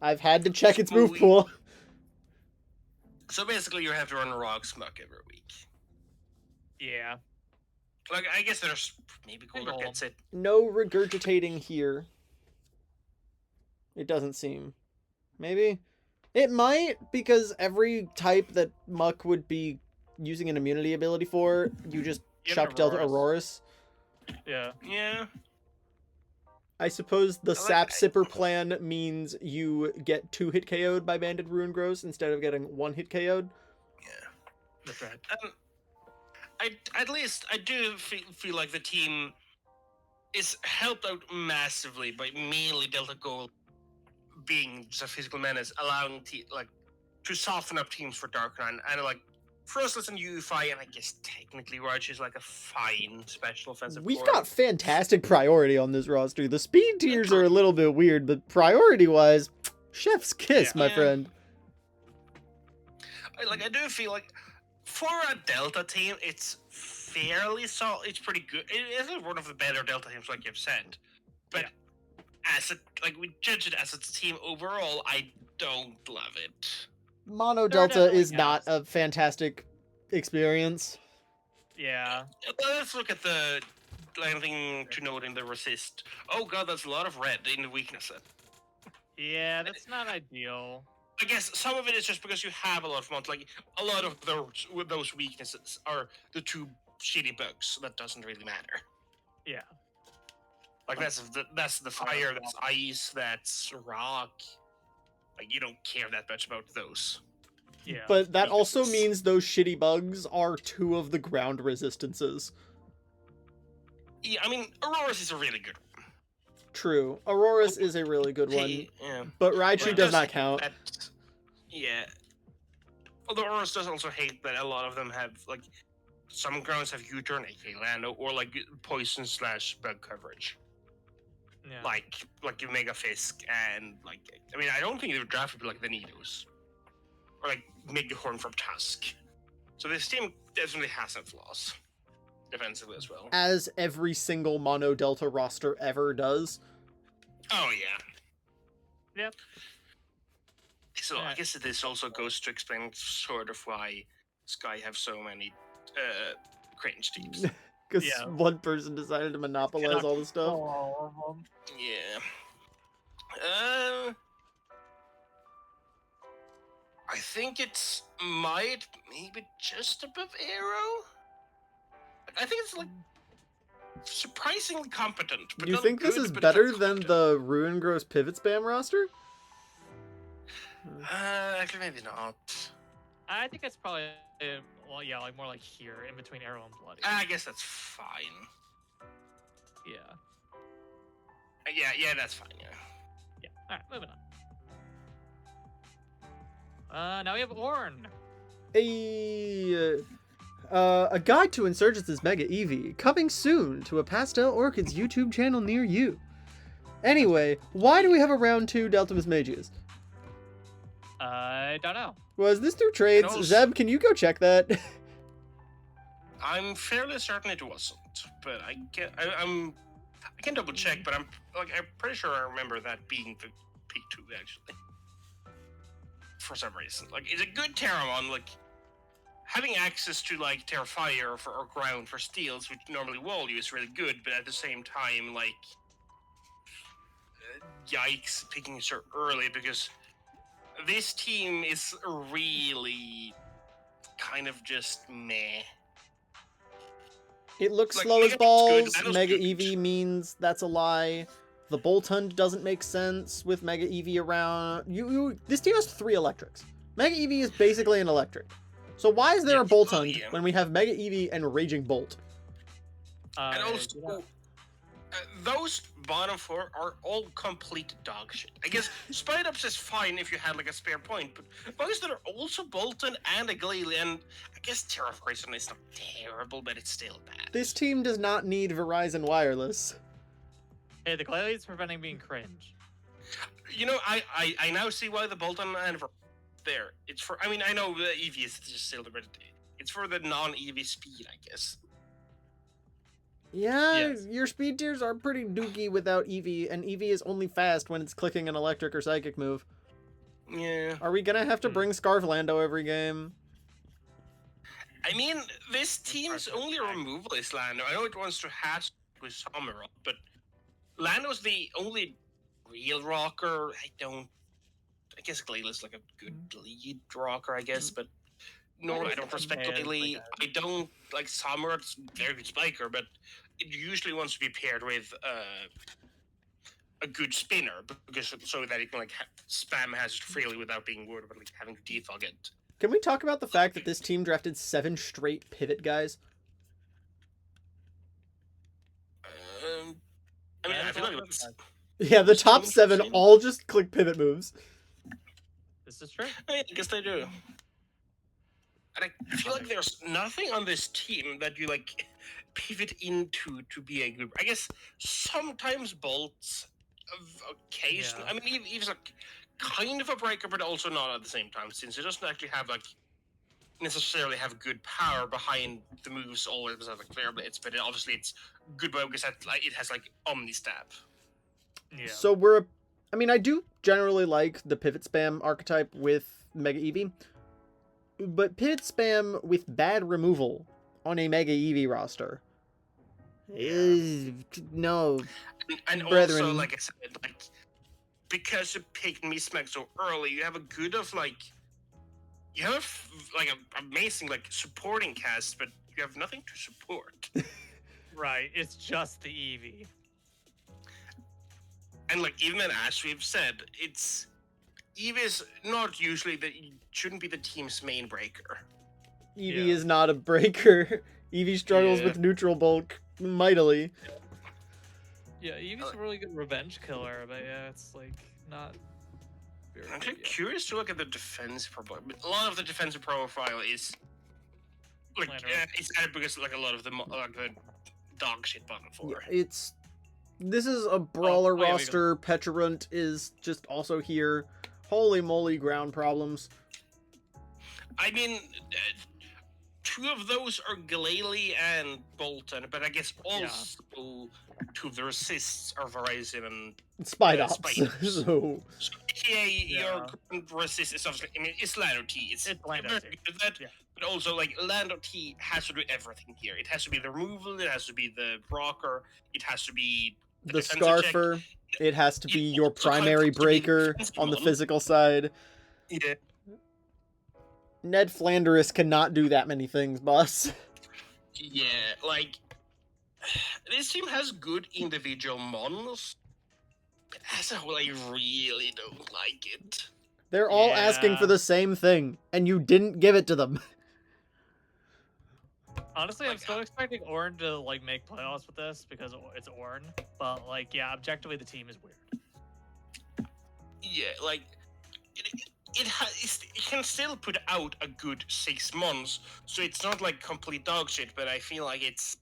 I've had to check its So move we- pool. So basically, you have to run a rock smuck every week. Yeah. Like, I guess there's maybe And Golden Golem. gets it. No regurgitating here. It doesn't seem. Maybe? It might, because every type that Muck would be using an immunity ability for, you just Give it chuck Delta Auroras. Auroras. Yeah. Yeah. I suppose the I like- Sap Sipper plan means you get 2 hit KO'd by Banded Ruin Gross instead of getting 1 hit KO'd. Yeah. That's right. At least I do feel like the team is helped out massively by mainly Delta Gold being just a physical menace, allowing to soften up teams for Darkrai and like Frostless and UFI, and I guess technically Roach is like a fine special offensive We've core. got fantastic priority on this roster. The speed tiers are a little bit weird, but priority-wise, chef's kiss, my Yeah. friend. I do feel like for a Delta team, it's fairly solid. It's pretty good. It is one of the better Delta teams, like you've said. But as we judge it as its team overall, I don't love it. Mono There are Delta definitely is not gaps. a fantastic experience. Yeah. Let's look at the anything to note in the resist. Oh god, that's a lot of red in the weaknesses. Yeah, that's not ideal. I guess some of it is just because you have a lot of mods. Like a lot of those weaknesses are the two shitty bugs. So that doesn't really matter. Yeah. Like that's the fire, that's ice, that's rock. Like you don't care that much about those. Yeah. But that also weaknesses. means those shitty bugs are two of the ground resistances. Yeah, I mean, Aurora's is a really good one. True. Aurora's is a really good one, Yeah. but Raichu Well, does not just count. Yeah. Although Aurora's does also hate that a lot of them have like some grounds have U-turn, aka Lando, or like poison / bug coverage. Yeah. Like your Mega Fisk and like I mean I don't think they would draft people like the Nidos. Or like Megahorn from Tusk. So this team definitely has some flaws. Defensively as well. As every single Mono Delta roster ever does. Oh yeah. Yep. So I Yeah. guess this also goes to explain sort of why Sky have so many cringe teams. Because Yeah. one person decided to monopolize all the stuff. Yeah. I think it's maybe just above Arrow. I think it's like surprisingly competent. But Do you not think this good, is but it's, better like, than competent. the Ruin Gross Pivot Spam roster? Actually, maybe not. I think it's probably well, yeah, like more like here in between Arrow and Bloody. I guess that's fine. Yeah. Yeah, that's fine. Yeah. Yeah. All right, moving on. Now we have Orn. A guide to Insurgence's Mega Eevee, coming soon to a Pastel Orchids YouTube channel near you. Anyway, why do we have a round 2 Deltamus Magius? I don't know. Was this through trades? And also- Zeb, can you go check that? I'm fairly certain it wasn't, but I can double check, but I'm pretty sure I remember that being the P2 actually. For some reason, like it's a good Terramon. Like having access to like Terra Fire or Ground for steals, which normally wall you, is really good. But at the same time, like yikes, picking it so early because this team is really kind of just meh. It looks Like, slow as Mega Eevee's good, balls. Lando's Mega good. Eevee means that's a lie. The Bolt Hunt doesn't make sense with Mega Eevee around. This team has 3 electrics. Mega Eevee is basically an electric. So why is there Yeah, a Bolt well, Hunt yeah. when we have Mega Eevee and Raging Bolt? And also, yeah. those bottom 4 are all complete dog shit. I guess Spite Ups is fine if you had like a spare point, but those that are also Bolton and a Glalie, and I guess Terra Poison is not terrible, but it's still bad. This team does not need Verizon Wireless. Hey, the Glalie is preventing being cringe. You know, I now see why the Bolton and there. It's for. I mean, I know the EV is just still the. It's for the non-EV speed, I guess. Yeah, Yes. your speed tiers are pretty dookie without Eevee, and Eevee is only fast when it's clicking an electric or psychic move. Yeah. Are we gonna have to bring Scarf Lando every game? I mean, this team's part of only the tag. removal is Lando. I know it wants to hash with Summer, but Lando's the only real rocker. I guess Glayla's like a good lead rocker, I guess, but no, I don't respect Yeah, it's Glalie. like I don't like Summer. It's a very good spiker, but it usually wants to be paired with a good spinner because so that it can like spam hazard freely without being worried about like having to defog it. Can we talk about the fact that this team drafted 7 straight pivot guys? I mean, Yeah, I feel like it's all it's, Yeah, the top 7 Interesting. all just click pivot moves. This is true. I guess they do. And I feel like there's nothing on this team that you like pivot into to be a good. I guess sometimes bolts, occasionally. Yeah. I mean, he's like kind of a breaker, but also not at the same time, since he doesn't actually have like necessarily have good power behind the moves. Always have like flare blades, but obviously it's good because it has like omni stab. Yeah. So I mean, I do generally like the pivot spam archetype with Mega Eevee, but pivot spam with bad removal on a Mega Eevee roster is no. And Brethren. also, like I said, like because you picked Mismac so early, you have a good of like you have like an amazing like supporting cast, but you have nothing to support. Right. It's just the Eevee. And like even as we've said, it's Eve is not usually shouldn't be the team's main breaker. Eevee Yeah. is not a breaker. Eevee struggles Yeah. with neutral bulk mightily. Yeah, Eevee's a really good revenge killer, but yeah, it's like not very I'm good actually yet. curious to look at the defense profile. A lot of the defensive profile is like Lander. it's added because like a lot of the like the dog shit button for. Yeah, this is a brawler yeah, we go. roster. Petrarunt is just also here. Holy moly, ground problems. I mean, two of those are Glalie and Bolton, but I guess also two of the resists are Verizon and Spidops. Spiders. So so your current resist is obviously. I mean, it's Lando T. It's Lando very T. good at that. Yeah. But also, like Lando T has to do everything here. It has to be the removal. It has to be the rocker. It has to be the defensive check. Scarfer, it has to be It your also kind of primary has to be the breaker defensive on the one. physical side. Yeah. Ned Flanders cannot do that many things, boss. Yeah, like this team has good individual mons, but as a whole, I really don't like it. They're all asking for Yeah. the same thing, and you didn't give it to them. Honestly, I'm Like, still expecting Ornn to like make playoffs with this because it's Ornn. But like, yeah, objectively the team is weird. Yeah, like it can still put out a good 6 months, so it's not like complete dog shit. But I feel like it's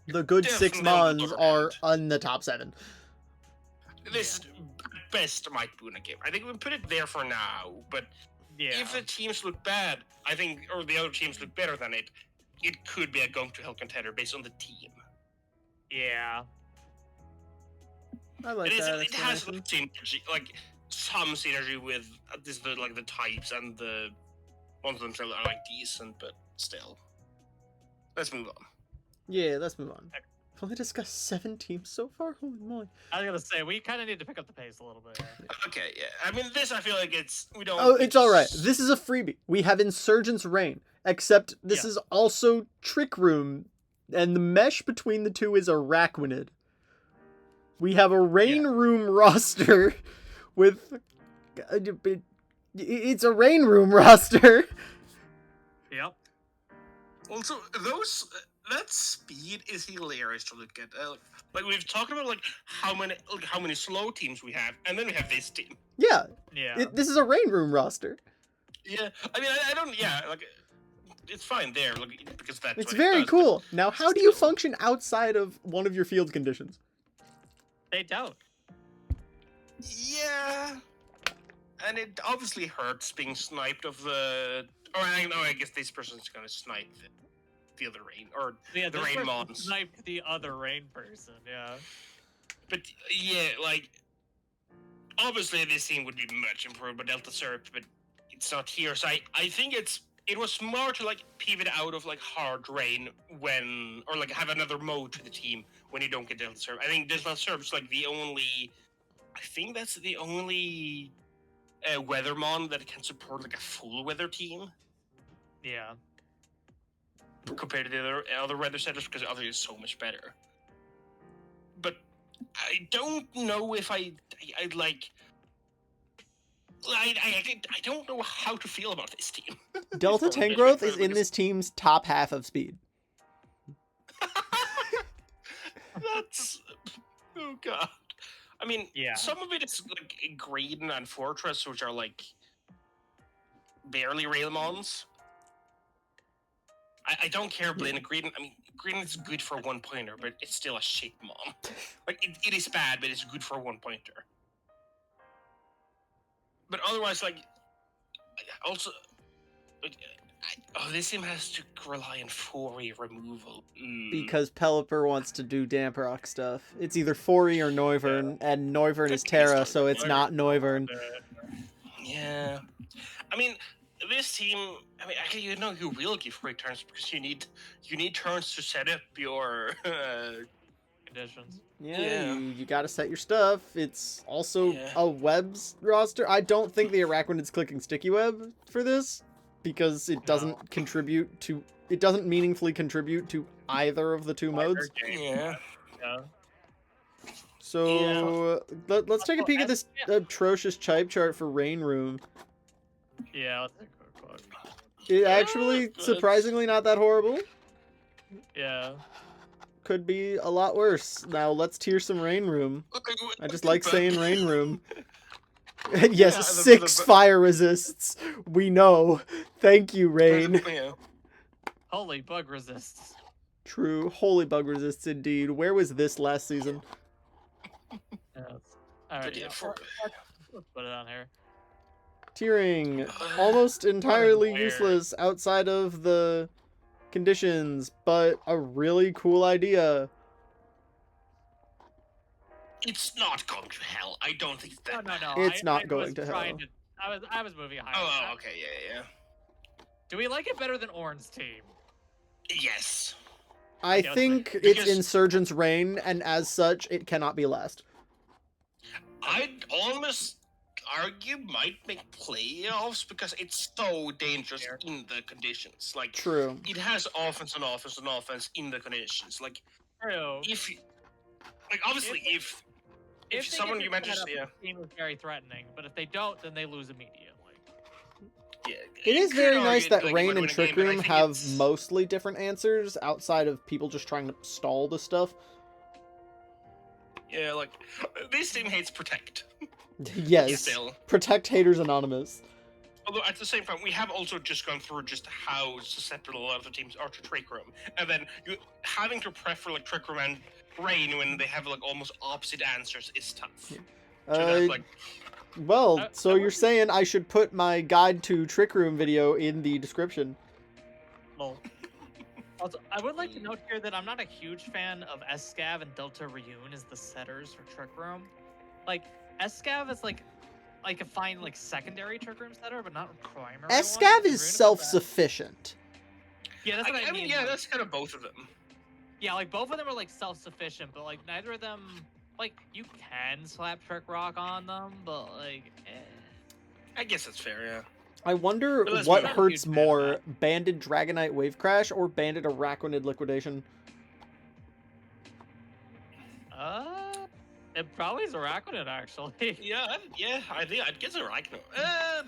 The good six Definitely on the mons lower are end. in the top 7. this best might win a game. I think we put it there for now, but Yeah. if the teams look bad, I think, or the other teams look better than it, it could be a going to hell contender based on the team. Yeah. I like that It has explanation. synergy, like some synergy with the types and the ones themselves are like decent, but still. Let's move on. Yeah, let's move on. We've only discussed 7 teams so far? Holy moly. I was gonna say we kind of need to pick up the pace a little bit. Here. Okay, yeah. I mean, this I feel like we don't. Oh, it's alright. This is a freebie. We have Insurgence Reign, except this Yeah. is also Trick Room, and the mesh between the two is Araquanid. We have a Rain Room roster with... It's a Rain Room roster. Yep. Also, that speed is hilarious to look at. Like we've talked about, like how many slow teams we have, and then we have this team. Yeah, Yeah. this is a Rain Room roster. Yeah, I mean, I don't. Yeah, like it's fine there, like because that's It's what it very does, but cool. Now, how do you still. function outside of one of your field conditions? They don't. Yeah, and it obviously hurts being sniped of the. Or I know. I guess this person's gonna snipe the other rain or Yeah, the this rain person mons. sniped the other rain person. Yeah. But yeah, like obviously this team would be much improved by Delta Syrup, but it's not here. So I think it was smart to like pivot out of like hard rain when or like have another mode to the team when you don't get Delta Syrup. I think Delta Syrup's like the only. I think that's the only Weathermon that can support like a full weather team Yeah. compared to the other weather setters because obviously it's so much better. But I don't know if I like. I don't know how to feel about this team. Delta It's probably Tangrowth different is in because- this team's top half of speed. That's oh god. I mean, Yeah. some of it is like Graydon and Fortress, which are like barely Railmons. I don't care, Blaine. Green. I mean, green is good for 1-pointer, but it's still a shit mom. Like it is bad, but it's good for 1-pointer. But otherwise, like, also, like, this team has to rely on 4E removal. Because Pelipper wants to do Damp Rock stuff. It's either 4E or Noivern, and Noivern is Terra, so it's not Noivern. Yeah. I mean, this team. I mean, actually, you will give great turns because you need turns to set up your Conditions. Yeah. You gotta set your stuff. It's also Yeah. a webs roster. I don't think the Arachnid's clicking sticky web for this, because it doesn't contribute to. It doesn't meaningfully contribute to either of the two modes. Yeah. Yeah. So let's take a peek at this atrocious chipe chart for Rain Room. Yeah, let's take a quick look. It actually surprisingly not that horrible. Yeah. Could be a lot worse. Now let's tier some Rain Room. I just like saying Rain Room. Yes, Yeah, 6 fire resists. We know. Thank you, Rain. Yeah. Holy bug resists. True. Holy bug resists indeed. Where was this last season? Yeah. Alright, yeah, let's put it on here. Tiering. Almost entirely Where? useless outside of the conditions, but a really cool idea. It's not going to hell. I don't think that. No. It's not I going was to trying hell. I was moving higher. Oh, okay, yeah. Do we like it better than Orange Team? Yes. I Okay, let's think wait. it's Because- Insurgence Reign, and as such, it cannot be last. I'd almost argue might make playoffs because it's so dangerous in the conditions. Like, True. it has offense and offense and offense in the conditions. Like, True. if, like, obviously, if they someone get you it mentioned, set up, yeah, the team is very threatening, but if they don't, then they lose immediately. yeah, It is you very could nice argue, that like, Rain you and win a Trick game, but I Room think have it's- mostly different answers outside of people just trying to stall the stuff. Yeah, like, this team hates Protect. Yes. Still. Protect Haters Anonymous. Although at the same time, we have also just gone through just how susceptible a lot of the teams are to Trick Room, and then you having to prefer like Trick Room and Rain when they have like almost opposite answers is tough. So that's, like, Well, so I you're would- saying I should put my guide to Trick Room video in the description. Lol. Also, I would like to note here that I'm not a huge fan of Escav and Delta Reun as the setters for Trick Room. Like, Escav is like a fine like secondary Trick Room setter, but not a primary one. Escav Reun is bad. self-sufficient. Yeah, that's what I, I mean, mean. yeah, like- that's kind of both of them. Yeah, like both of them are like self-sufficient, but like neither of them, like you can slap Trick Rock on them, but like, I guess that's fair, yeah. I wonder But let's what move on. hurts Huge fan of more, Banded Dragonite Wave Crash or Banded Arachnid Liquidation. it probably is Arachnid actually. Yeah, I think I'd guess Arachno.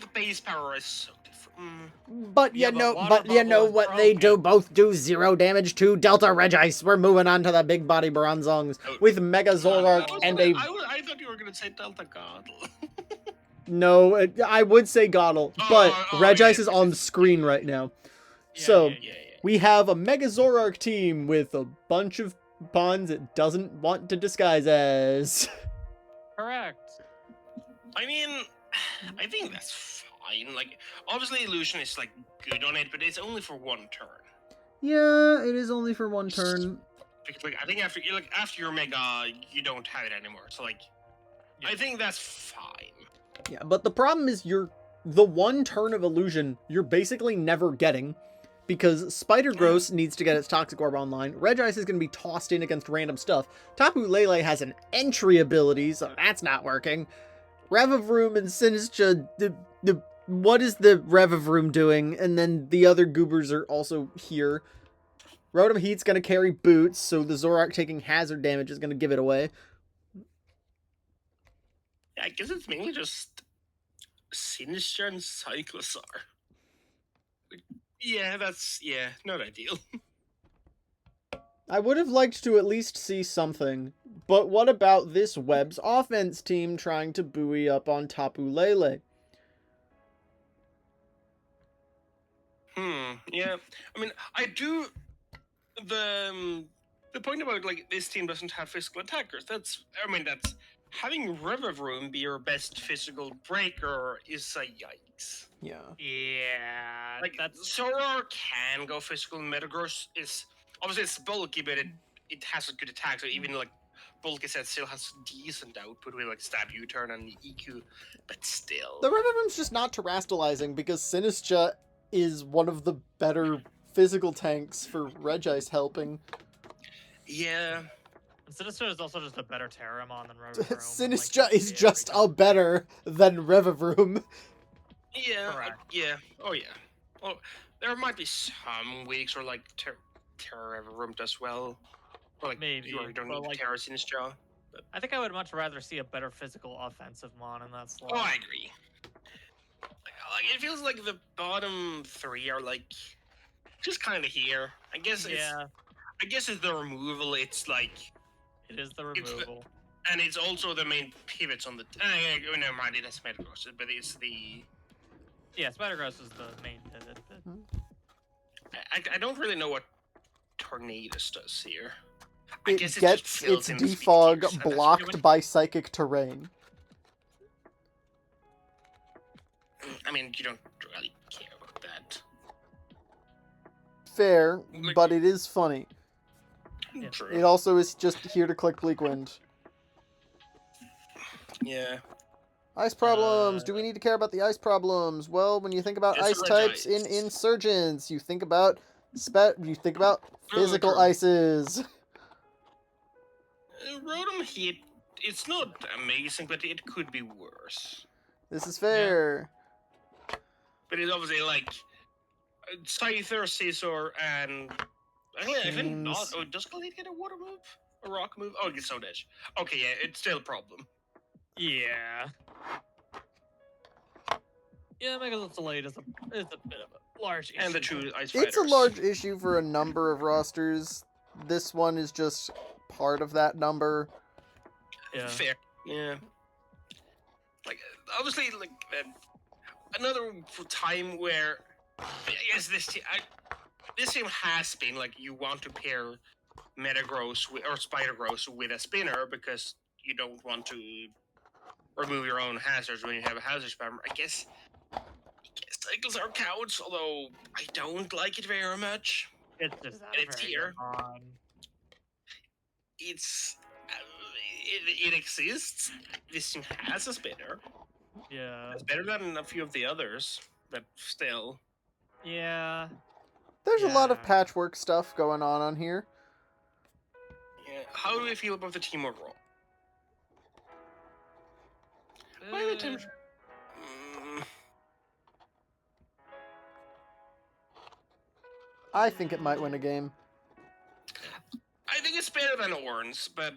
The base power is so different. But Yeah, you but know, Water but you know Bubble is what they do? broken. Both do 0 damage to Delta Regice. We're moving on to the big body Bronzongs Oh. with Mega Zoroark and a I thought you were gonna say Delta God. no. I would say Goddle, but Regice yeah, is on the screen right now. So yeah. we have a Mega Zoroark team with a bunch of pawns it doesn't want to disguise as. Correct. I mean, I think that's fine. Like, obviously, Illusion is like good on it, but it's only for one turn. Yeah, it is only for one turn. Because like I think after your Mega, you don't have it anymore. So like, I think that's fine. Yeah, but the problem is the one turn of illusion you're basically never getting, because Spider Gross needs to get its Toxic Orb online. Regice is going to be tossed in against random stuff. Tapu Lele has an entry ability, so that's not working. Rev of Room and Sinistra, what is the Rev of Room doing? And then the other goobers are also here. Rotom Heat's going to carry Boots, so the Zoroark taking hazard damage is going to give it away. Yeah, I guess it's mainly just Sinistra and Cyclosaur. Yeah, that's not ideal. I would have liked to at least see something, but what about this Web's offense team trying to buoy up on Tapu Lele? Yeah. I mean, I do the point about like this team doesn't have physical attackers. That's having River Room be your best physical breaker is a yikes. Yeah. Yeah, Like that's Soror can go physical. Metagross is obviously it's bulky, but it has a good attack. So even like bulky set still has decent output with like stab, U-turn, and EQ, but still. The River Room's just not terastallizing because Sinistra is one of the better physical tanks for Regice helping. Yeah. and Sinister is also just a better Terramon than Revavroom. Sinistra is just a better than Revavroom. Yeah. Correct. Yeah. Oh yeah. Well, there might be some weeks where like Terra Room does well, or like Maybe, you don't but, need like, Terra Sinistra. I think I would much rather see a better physical offensive Mon in that slot. Oh, I agree. Like it feels like the bottom three are like just kind of here. I guess it's the removal. It's like, it is the it's the- removal. and it's also the main pivots on the. Oh, never mind. It has Metagross, but it's the. Yeah, Spider-Gross is the main pivot. But I don't really know what Tornadus does here. I It guess gets just fills its in the speed defog tiers, and that's blocked pretty by psychic terrain. much- I mean, you don't really care about that. Fair, Like- but it is funny. Yeah. True. It also is just here to click Bleak Wind. Yeah. Ice problems. Do we need to care about the ice problems? Well, when you think about It's ice types in Regice. Insurgence, you think about physical true. ices. Rotom hit. It's not amazing, but it could be worse. This is fair. But it's obviously like Scyther, Scizor, and I think not. James. Oh, does Khalid get a water move? A rock move? Oh, it gets Stone Edge. Okay, yeah, it's still a problem. Yeah. Yeah, Megalith's delayed is a bit of a large issue. And the two Ice Fighters. It's a large issue for a number of rosters. This one is just part of that number. Yeah. Fair. Yeah. Like, obviously, like, another time where I guess this team has been like you want to pair Metagross or Spider-Gross with a spinner because you don't want to remove your own hazards when you have a hazard spammer. I guess cycles are counts, although I don't like it very much. It's just not It's very here. good on. It's it exists. This team has a spinner. Yeah. It's better than a few of the others, but still. Yeah. There's a lot of Yeah. patchwork stuff going on here. Yeah. How do we feel about the team overall? Why would Tim? I think it might win a game. I think it's better than Orange, but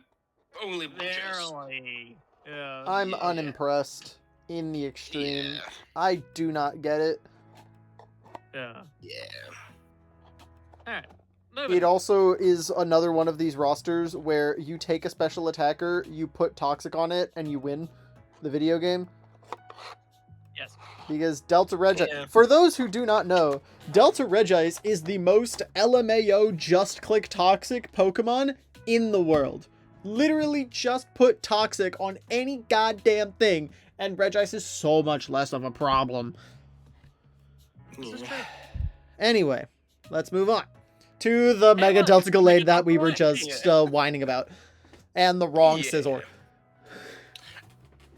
only just. Barely. Yeah. I'm Yeah. unimpressed in the extreme. Yeah. I do not get it. Yeah. Yeah. Alright. Moving. It also is another one of these rosters where you take a special attacker, you put Toxic on it, and you win the video game. Yes. Because Delta Regice, Yeah. for those who do not know, Delta Regice is the most LMAO just click Toxic Pokemon in the world. Literally just put Toxic on any goddamn thing, and Regice is so much less of a problem. This is Yeah. true. Anyway, let's move on to the Mega look, Delta Gallade Mega that we were Delta just Yeah. whining about. And the wrong Yeah. Scizor.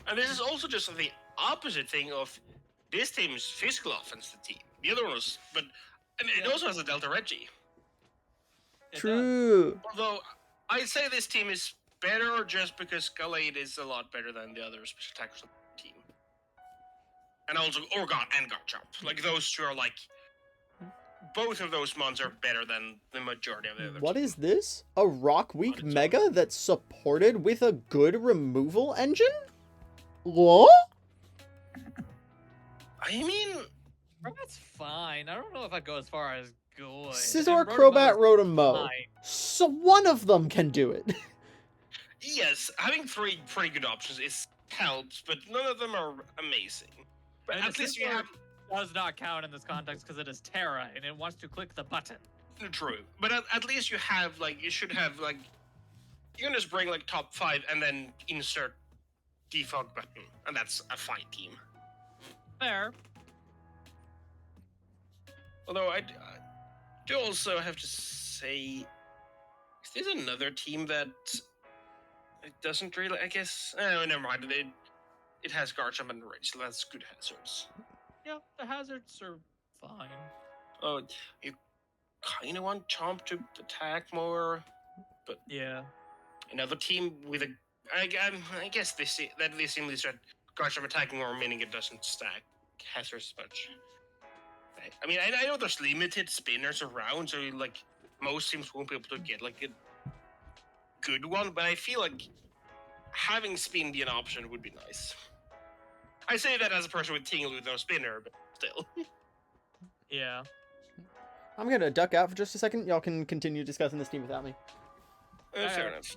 And this is also just the opposite thing of this team's physical offense team. The other one was, but I mean, it Yeah. also has a Delta Reggie. It does. True. Although I'd say this team is better just because Gallade is a lot better than the other special attackers on the team. And also Orgon and Garchomp. Like those two are like both of those mons are better than the majority of the other What team. is this? A Rock Week What is Mega that's supported with a good removal engine? What? I mean, That's fine. I don't know if I'd go as far as good. Scizor, And Rotom Crobat, is Rotom, fine. So one of them can do it. yes, having three pretty good options is helps, but none of them are amazing. But And at the least you Scizor- have does not count in this context because it is Terra and it wants to click the button. True, but at least you have like you should have like you can just bring like top 5 and then insert defog button, and that's a fine team. Fair. Although I do also have to say, is this another team that it doesn't really? I guess. Oh, never mind. It has Garchomp and Rage, so that's good hazards. Yeah, the hazards are fine. Oh, you kind of want Chomp to attack more. Yeah. Another team with a, I guess this seems that Garchomp attacking more, meaning it doesn't stack hazards much. I mean, I know there's limited spinners around, so like most teams won't be able to get like a good one. But I feel like having spin be an option would be nice. I say that as a person with Tingle with no spinner, but still. Yeah. I'm gonna duck out for just a second. Y'all can continue discussing this team without me. Fair enough.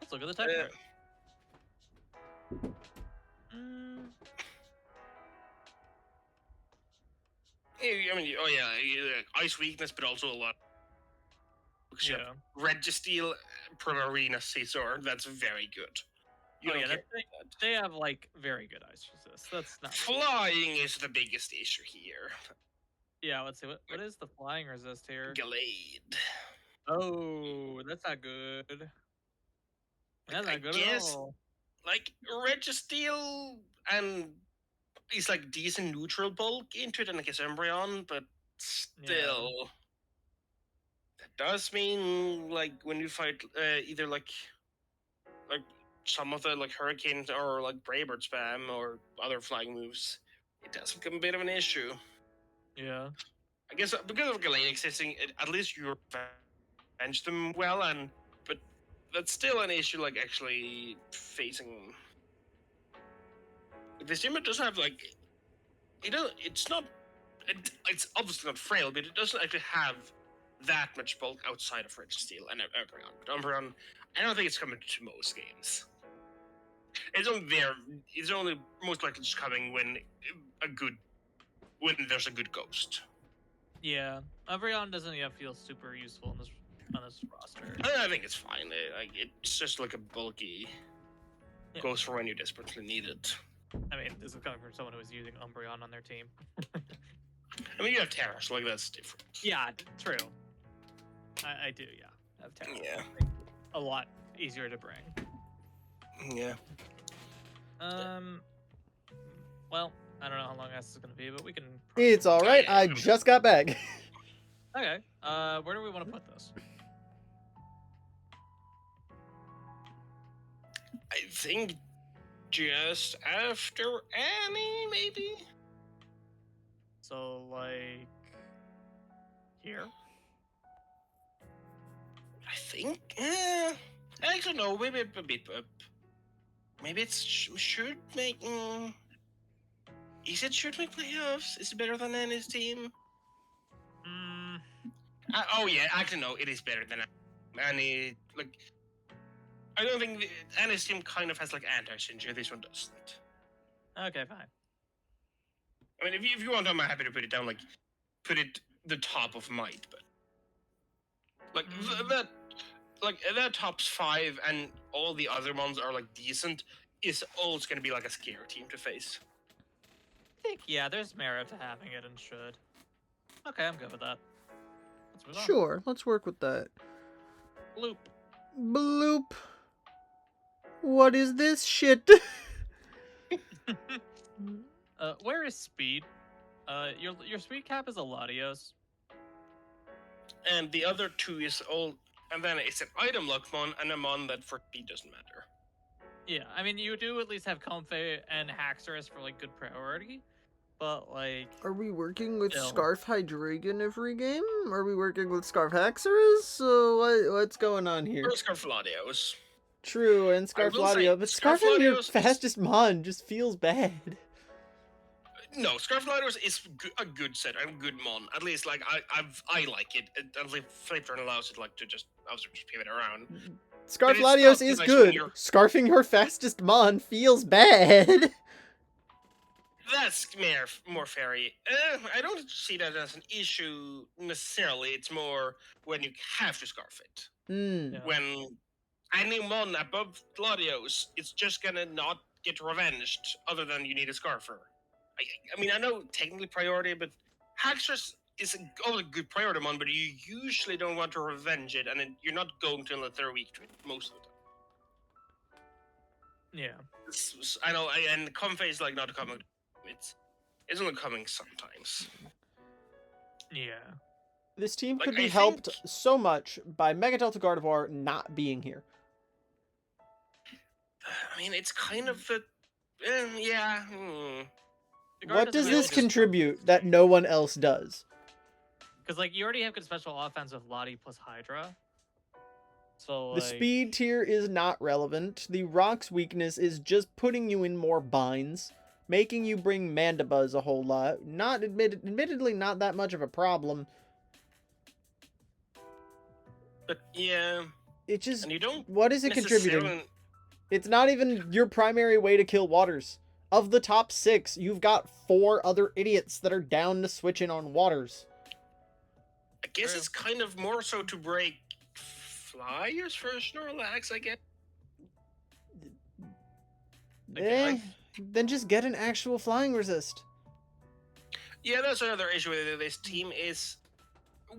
Let's look at the type chart. I mean, oh yeah, ice weakness, but also a lot. Yeah. Registeel, Primarina, Caesar. That's very good. Oh yeah, they have like very good ice resist. That's not flying is the biggest issue here. Yeah, let's see what is the flying resist here. Glade. Oh, that's not good. That's not good at all. Like Registeel and he's like decent neutral bulk into it, and I guess Umbreon, but still, that does mean like when you fight either like some of the like Hurricanes or like Braybird spam or other flying moves, it does become a bit of an issue. Yeah. I guess because of Gallade existing, at least you revenge them well, but that's still an issue. Like actually facing the team doesn't have like it's it's obviously not frail, but it doesn't actually have that much bulk outside of Registeel and Umbreon. But Umbreon, I don't think it's coming to most games. It's only most likely just coming when there's a good ghost. Yeah, Umbreon doesn't yet feel super useful on this roster. I think it's fine. It's just like a bulky ghost for when you desperately need it. I mean, this is coming from someone who was using Umbreon on their team. I mean, you have Terra, so like that's different. Yeah, true. I do, yeah. I have Terra. Yeah. A lot easier to bring. Yeah. Well, I don't know how long this is gonna be, but we can. It's all right. I just got back. Okay. Where do we want to put this? I think just after Annie, maybe. So like here. I think. I don't know. Maybe a bit up. Maybe it should make. Is it should make playoffs? Is it better than Annie's team? Oh yeah, actually no, it is better than Annie. Like, I don't think Annie's team kind of has like anti-Ginger. This one doesn't. Okay, fine. I mean, if you want, I'm happy to put it down. Like, put it the top of might, but like that top's 5 and all the other ones are like decent. Is always going to be like a scary team to face. I think there's merit to having it and should. Okay, I'm good with that. Let's move on. Sure, let's work with that. Bloop. Bloop. What is this shit? Where is speed? Your speed cap is a Latios. And the other 2 is all, and then it's an item lock mon and a mon that for speed doesn't matter. Yeah, I mean you do at least have Comfey and Haxorus for like good priority, but like. Are we working with Still. Scarf Hydreigon every game? Are we working with Scarf Haxorus? So what's going on here? Or Scarfladios. True, and Scarf will say, Ladio, but Scarf on your Scarfladios is- fastest mon just feels bad. No, Scarfladios is a good set, a good mon. At least, like I like it. At least Flameturn allows it like to just pivot around. Scarf it's Latios not is nice when good. you're- Scarfing your fastest mon feels bad. That's more fairy. I don't see that as an issue necessarily. It's more when you have to scarf it. Hmm. Yeah. When anyone above Gladios, it's just gonna not get revenged. Other than you need a scarfer. I mean, I know technically priority, but Haxorus is always a good priority one, but you usually don't want to revenge it, and you're not going to unless they're weak to it most of the time. Yeah. I know, and Comfey is like not coming. It's only coming sometimes. Yeah. This team Like, could be I helped think- so much by Mega Delta Gardevoir not being here. I mean, it's kind of a, yeah. The guard What does doesn't this have any contribute that no one else does? Because like you already have good special offense with Lottie plus Hydra. So The like, speed tier is not relevant. The rock's weakness is just putting you in more binds, making you bring Mandibuzz a whole lot. Not admittedly not that much of a problem. But yeah, It just, and you don't what is it contributing? necessarily. It's not even your primary way to kill waters. Of the top 6, you've got 4 other idiots that are down to switch in on waters. I guess True. it's kind of more so to break flyers for Snorlax, I guess. Eh, then just get an actual flying resist. Yeah, that's another issue with this team is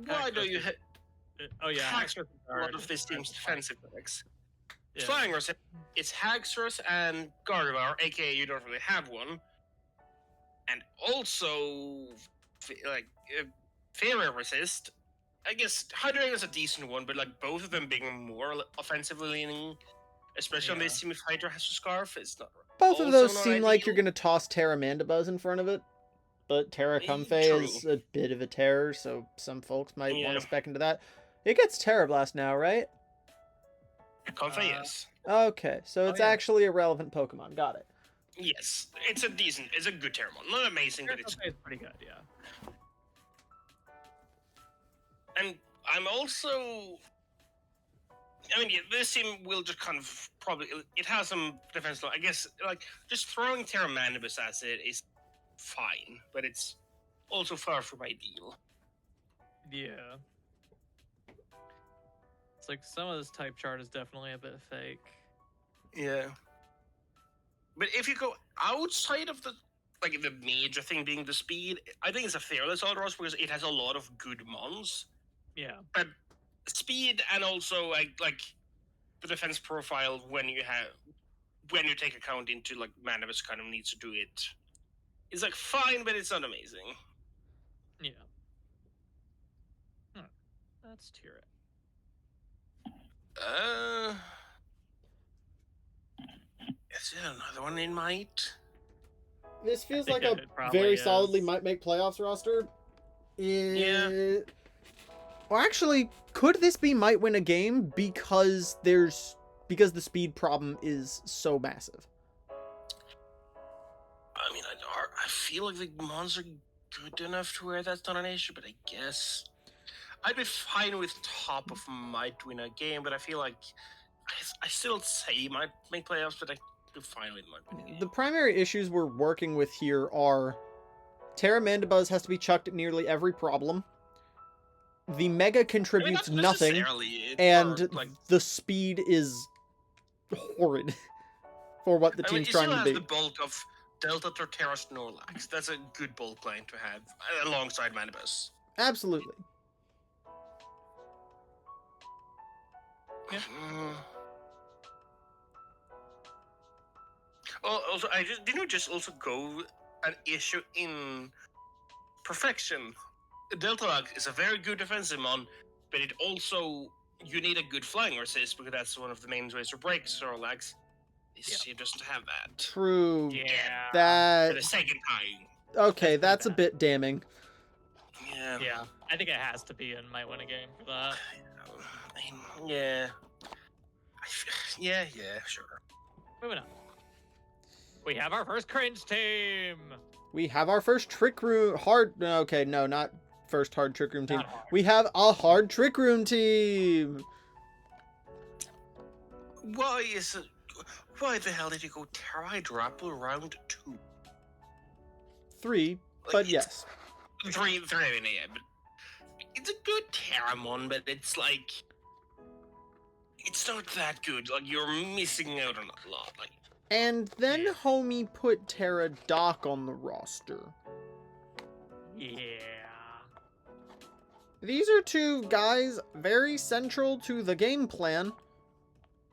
why do you have oh yeah, Haxorus a lot of this team's defensive decks? Flying resist, it's Haxorus and Gardevoir, aka you don't really have one, and also Fairy resist. I guess Hydreigon is a decent one, but like both of them being more offensively leaning, especially on Yeah. this team if Hydra has to scarf, it's not. Both of also those not seem like you're ideal. going to toss Terra Mandibuzz in front of it. But Terra Comfey True. is a bit of a terror, so some folks might want Yeah. to spec into that. It gets Terra Blast now, right? Comfey, yes. Okay, so Oh, it's yeah. actually a relevant Pokemon. Got it. Yes, it's a good Terramon. Not amazing, but it's. It's pretty good, yeah. And I'm also. I mean, yeah, this team will just kind of probably. It has some defense. I guess, like, just throwing Terramandibus at it is fine, but it's also far from ideal. Yeah. It's like some of this type chart is definitely a bit fake. Yeah. But if you go outside of the major thing being the speed, I think it's a fairly solid roster because it has a lot of good mons. Yeah. But speed and also like the defense profile when you take account into like Manibus kind of needs to do it. It's like fine, but it's not amazing. Yeah. Let's tier it. Is there another one in might? This feels think like a it probably very is. solidly might make playoffs roster. Yeah. Or actually, could this be might win a game because the speed problem is so massive? I mean, I feel like the mons are good enough to where that's not an issue, but I guess I'd be fine with top of might win a game, but I feel like I still say might make playoffs, but I'd be fine with might win a game. The primary issues we're working with here are Terra Mandibuzz has to be chucked at nearly every problem. The Mega contributes not nothing, necessarily it, and or, like, the speed is horrid for what the I mean, team's it trying still to has be. the bulk of Delta Torterra Snorlax. That's a good bulk line to have alongside Manibus. Absolutely. Yeah. Oh, also, didn't we just also go an issue in perfection? Delta is a very good defensive mon, but it also you need a good flying resist because that's one of the main ways to break Snorlax. It doesn't have that True. Yeah. for That the second time. okay, that's a bad. bit damning. Yeah. Yeah. I think it has to be and might win a game for that. I mean, yeah. Yeah, sure. Moving on. We have our first cringe team. We have our first trick room okay, no, not first hard trick room team. Not hard. We have a hard trick room team. Why the hell did you go Terra Drapple round 2? 3, Like, but it's- yes. Three, I mean, yeah, but it's a good Terramon, but it's like it's not that good. Like you're missing out on a lot. Like And then Yeah. homie put Terra Doc on the roster. Yeah. These are two guys very central to the game plan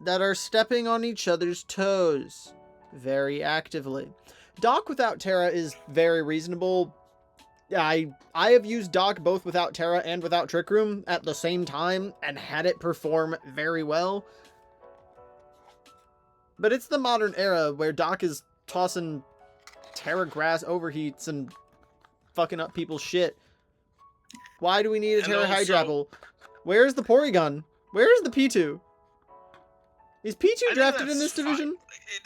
that are stepping on each other's toes very actively. Doc without Terra is very reasonable. I have used Doc both without Terra and without Trick Room at the same time and had it perform very well. But it's the modern era where Doc is tossing Terra grass overheats and fucking up people's shit. Why do we need a And Terra also- Hydrapple? Where's the Porygon? Where's the P2? Is P2 I think drafted in that's this fine. division?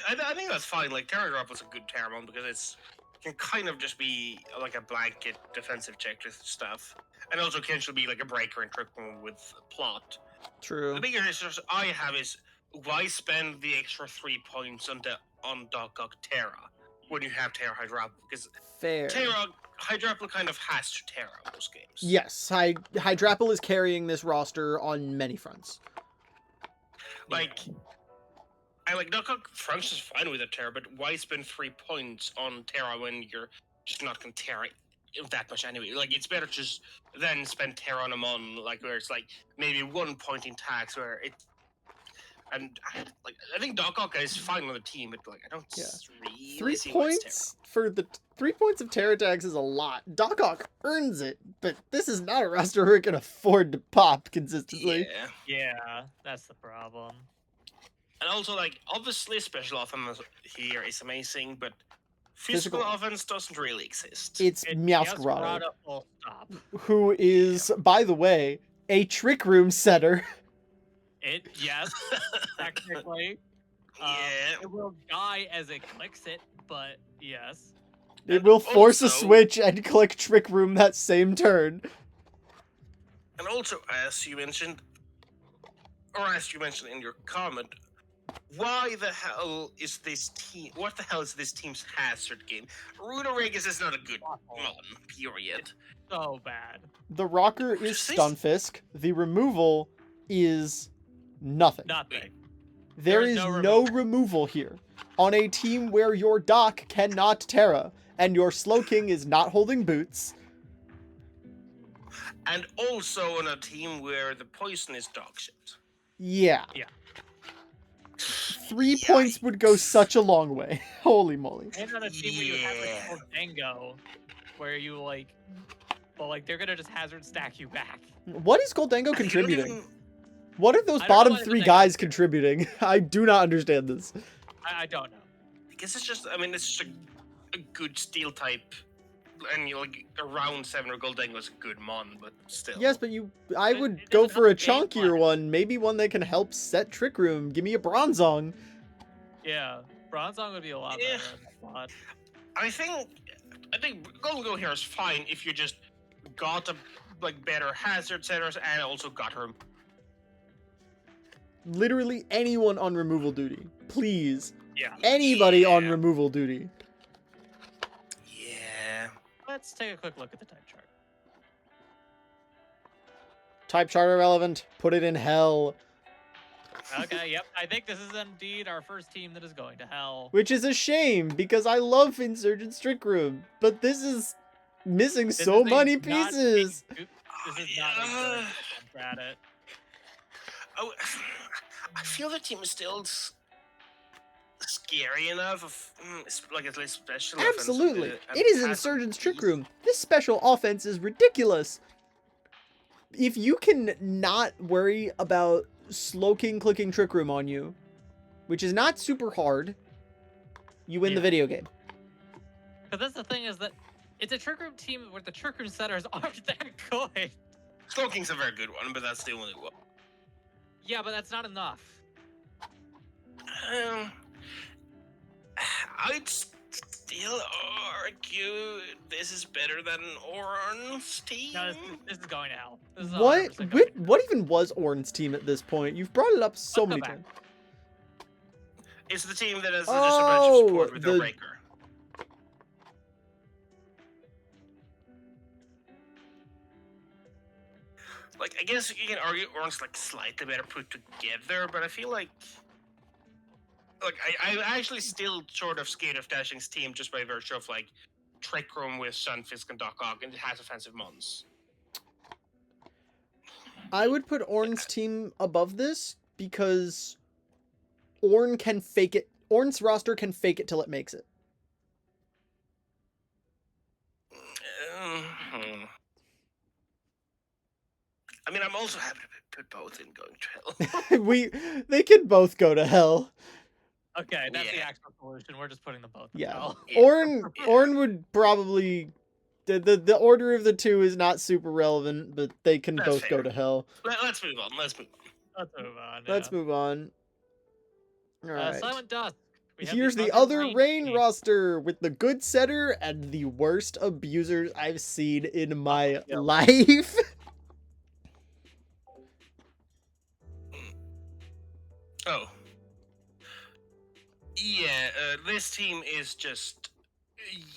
I think that's fine. Like Terra Drop was a good Terramon because it's can kind of just be like a blanket defensive checklist stuff, and also can actually be like a breaker and trick one with plot. True. The bigger issue I have is why spend the extra 3 points on Doc Terra when you have Terra Hydrapple? Because Fair. Terra Hydrapple kind of has to Terra most games. Yes, Hydrapple is carrying this roster on many fronts. Like, I like Doc French is fine with a Terra, but why spend 3 points on Terra when you're just not gonna Terra that much anyway? Like, it's better to just then spend Terra on a mon, like where it's like maybe 1 point in tax where it. And like, I think Doc Ock is fine on the team, but like, I don't Yeah. really 3 see why it's points for the 3 points of Terra tax is a lot. Doc Ock earns it, but this is not a roster who can afford to pop Terra. consistently. Yeah. Yeah, that's the problem. And also, like, obviously, special offense here is amazing, but physical Physical- offense doesn't really exist. It's It Meowscarada, full stop. who is, by the way, a Trick Room setter. Yes, technically. Yeah. It will die as it clicks it, but yes. It And will force a also- switch and click Trick Room that same turn. And also, as you mentioned in your comment, why the hell is this team? What the hell is this team's hazard game? Runaregus is not a good mon. Period. So bad. The rocker is Just say- Stunfisk. The removal is nothing. Nothing. There There is is no no removal here. On a team where your Doc cannot Terra, and your Slowking is not holding boots. And also on a team where the poison is dog shit. Yeah. Yeah. 3 points would go such a long way. Holy moly. And on a team where you have Yeah. like Goldango, where you like, well, like they're gonna just hazard stack you back. What is Goldango And you don't contributing? even- What are those I don't know bottom why 3 Goldango- guys contributing? I do not understand this. I don't know. I guess it's just. I mean, it's just a good steel type, and you like around 7 or Goldango is a good mon, but still. Yes, but I It- would it go doesn't for a have game chunkier plan. one. Maybe one that can help set Trick Room. Give me a Bronzong. Yeah, Bronzong would be a lot Yeah. better in that slot. I think Goldango here is fine if you just got a like better hazard setters and also got her. Literally anyone on removal duty. Please. Yeah. Anybody on Yeah. removal duty. Yeah. Let's take a quick look at the type chart. Type chart irrelevant. Put it in hell. Okay, yep. I think this is indeed our first team that is going to hell. Which is a shame because I love Insurgence Trick Room. But this is missing This so is a many not a pieces. good- This is not a good attempt at it. Oh, I feel the team is still scary enough. Like at least special. offense, Absolutely. and It is has Insurgence a Trick beast. Room. This special offense is ridiculous. If you can not worry about Slowking clicking Trick Room on you, which is not super hard, you win the Yeah. video game. Because that's the thing is that it's a trick room team where the trick room setters aren't that good. Slowking's a very good one, but that's the only one. Yeah, but that's not enough. I'd still argue this is better than Oran's team. No, this is going to hell. This is What? 100% going to What even was Orn's team at this point? You've brought it up so Let's go many back. times. It's the team that has just a bunch of support with the- their breaker. Like, I guess you can argue Orange like slightly better put together, but I feel like I actually still sort of scared of Dashing's team just by virtue of like Trick Room with Sunfisk and Doc Ock, and it has offensive mons. I would put Ornn's team above this because Ornn can fake it. Ornn's roster can fake it till it makes it. I mean, I'm also happy to put both in going to hell. They can both go to hell. Okay, that's the Yeah. actual solution. We're just putting them both. In Yeah. hell. Yeah. Ornn would probably the order of the two is not super relevant, but they can That's both go fair. to hell. Let's move on. Let's move on. Let's move on. Let's move on. All right. Silent Dusk. We have Here's the other Rain team. roster with the good setter and the worst abusers I've seen in my yeah. life. Oh. Yeah, this team is just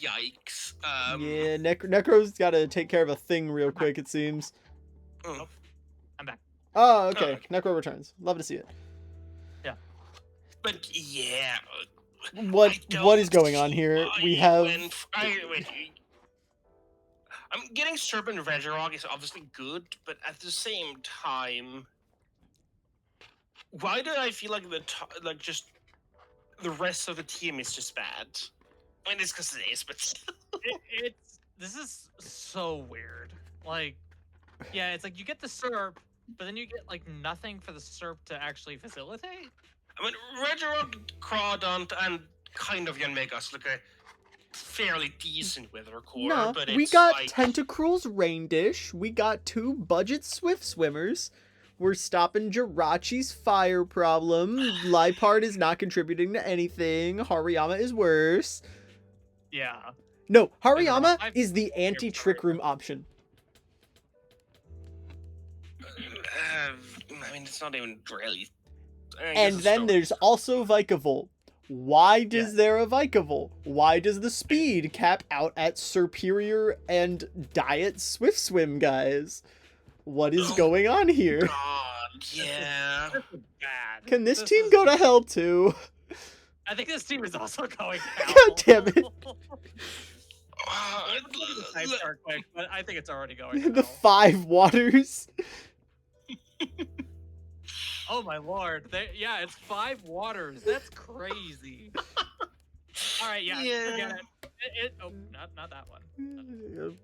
yikes. Yeah, Necro's got to take care of a thing real quick, it seems. mm. I'm back. Oh, okay. Okay. Necro returns. Love to see it. But yeah, What is going on here? We have I'm getting Serpent Regirock is obviously good, but at the same time, why do I feel like just the rest of the team is just bad? I mean, it's because it is, but This is so weird. Like, yeah, it's like you get the SERP, but then you get like nothing for the SERP to actually facilitate. I mean, Regirock, Crawdont, and kind of Yanmegas look a fairly decent Wither Core, no. but We it's got like, Tentacruel's Rain Dish. We got 2 budget Swift Swimmers. We're stopping Jirachi's fire problem. Lipard is not contributing to anything. Hariyama is worse. Yeah. No, Hariyama I've- is the anti-Trick Room option. I mean, it's not even really. I guess And it's then still- there's also Vikavolt. Why does there a Vikavolt? Why does the speed cap out at Superior and Diet Swift Swim, guys? What is Oh. going on here? God, yeah. This is bad. Can this This team is- go to hell too? I think this team is also going down. God damn it. Type start quick, but I think it's already going to The hell. 5 waters. Oh my lord. Yeah, it's 5 waters. That's crazy. All right, yeah, Yeah. forget it. Oh, not that one.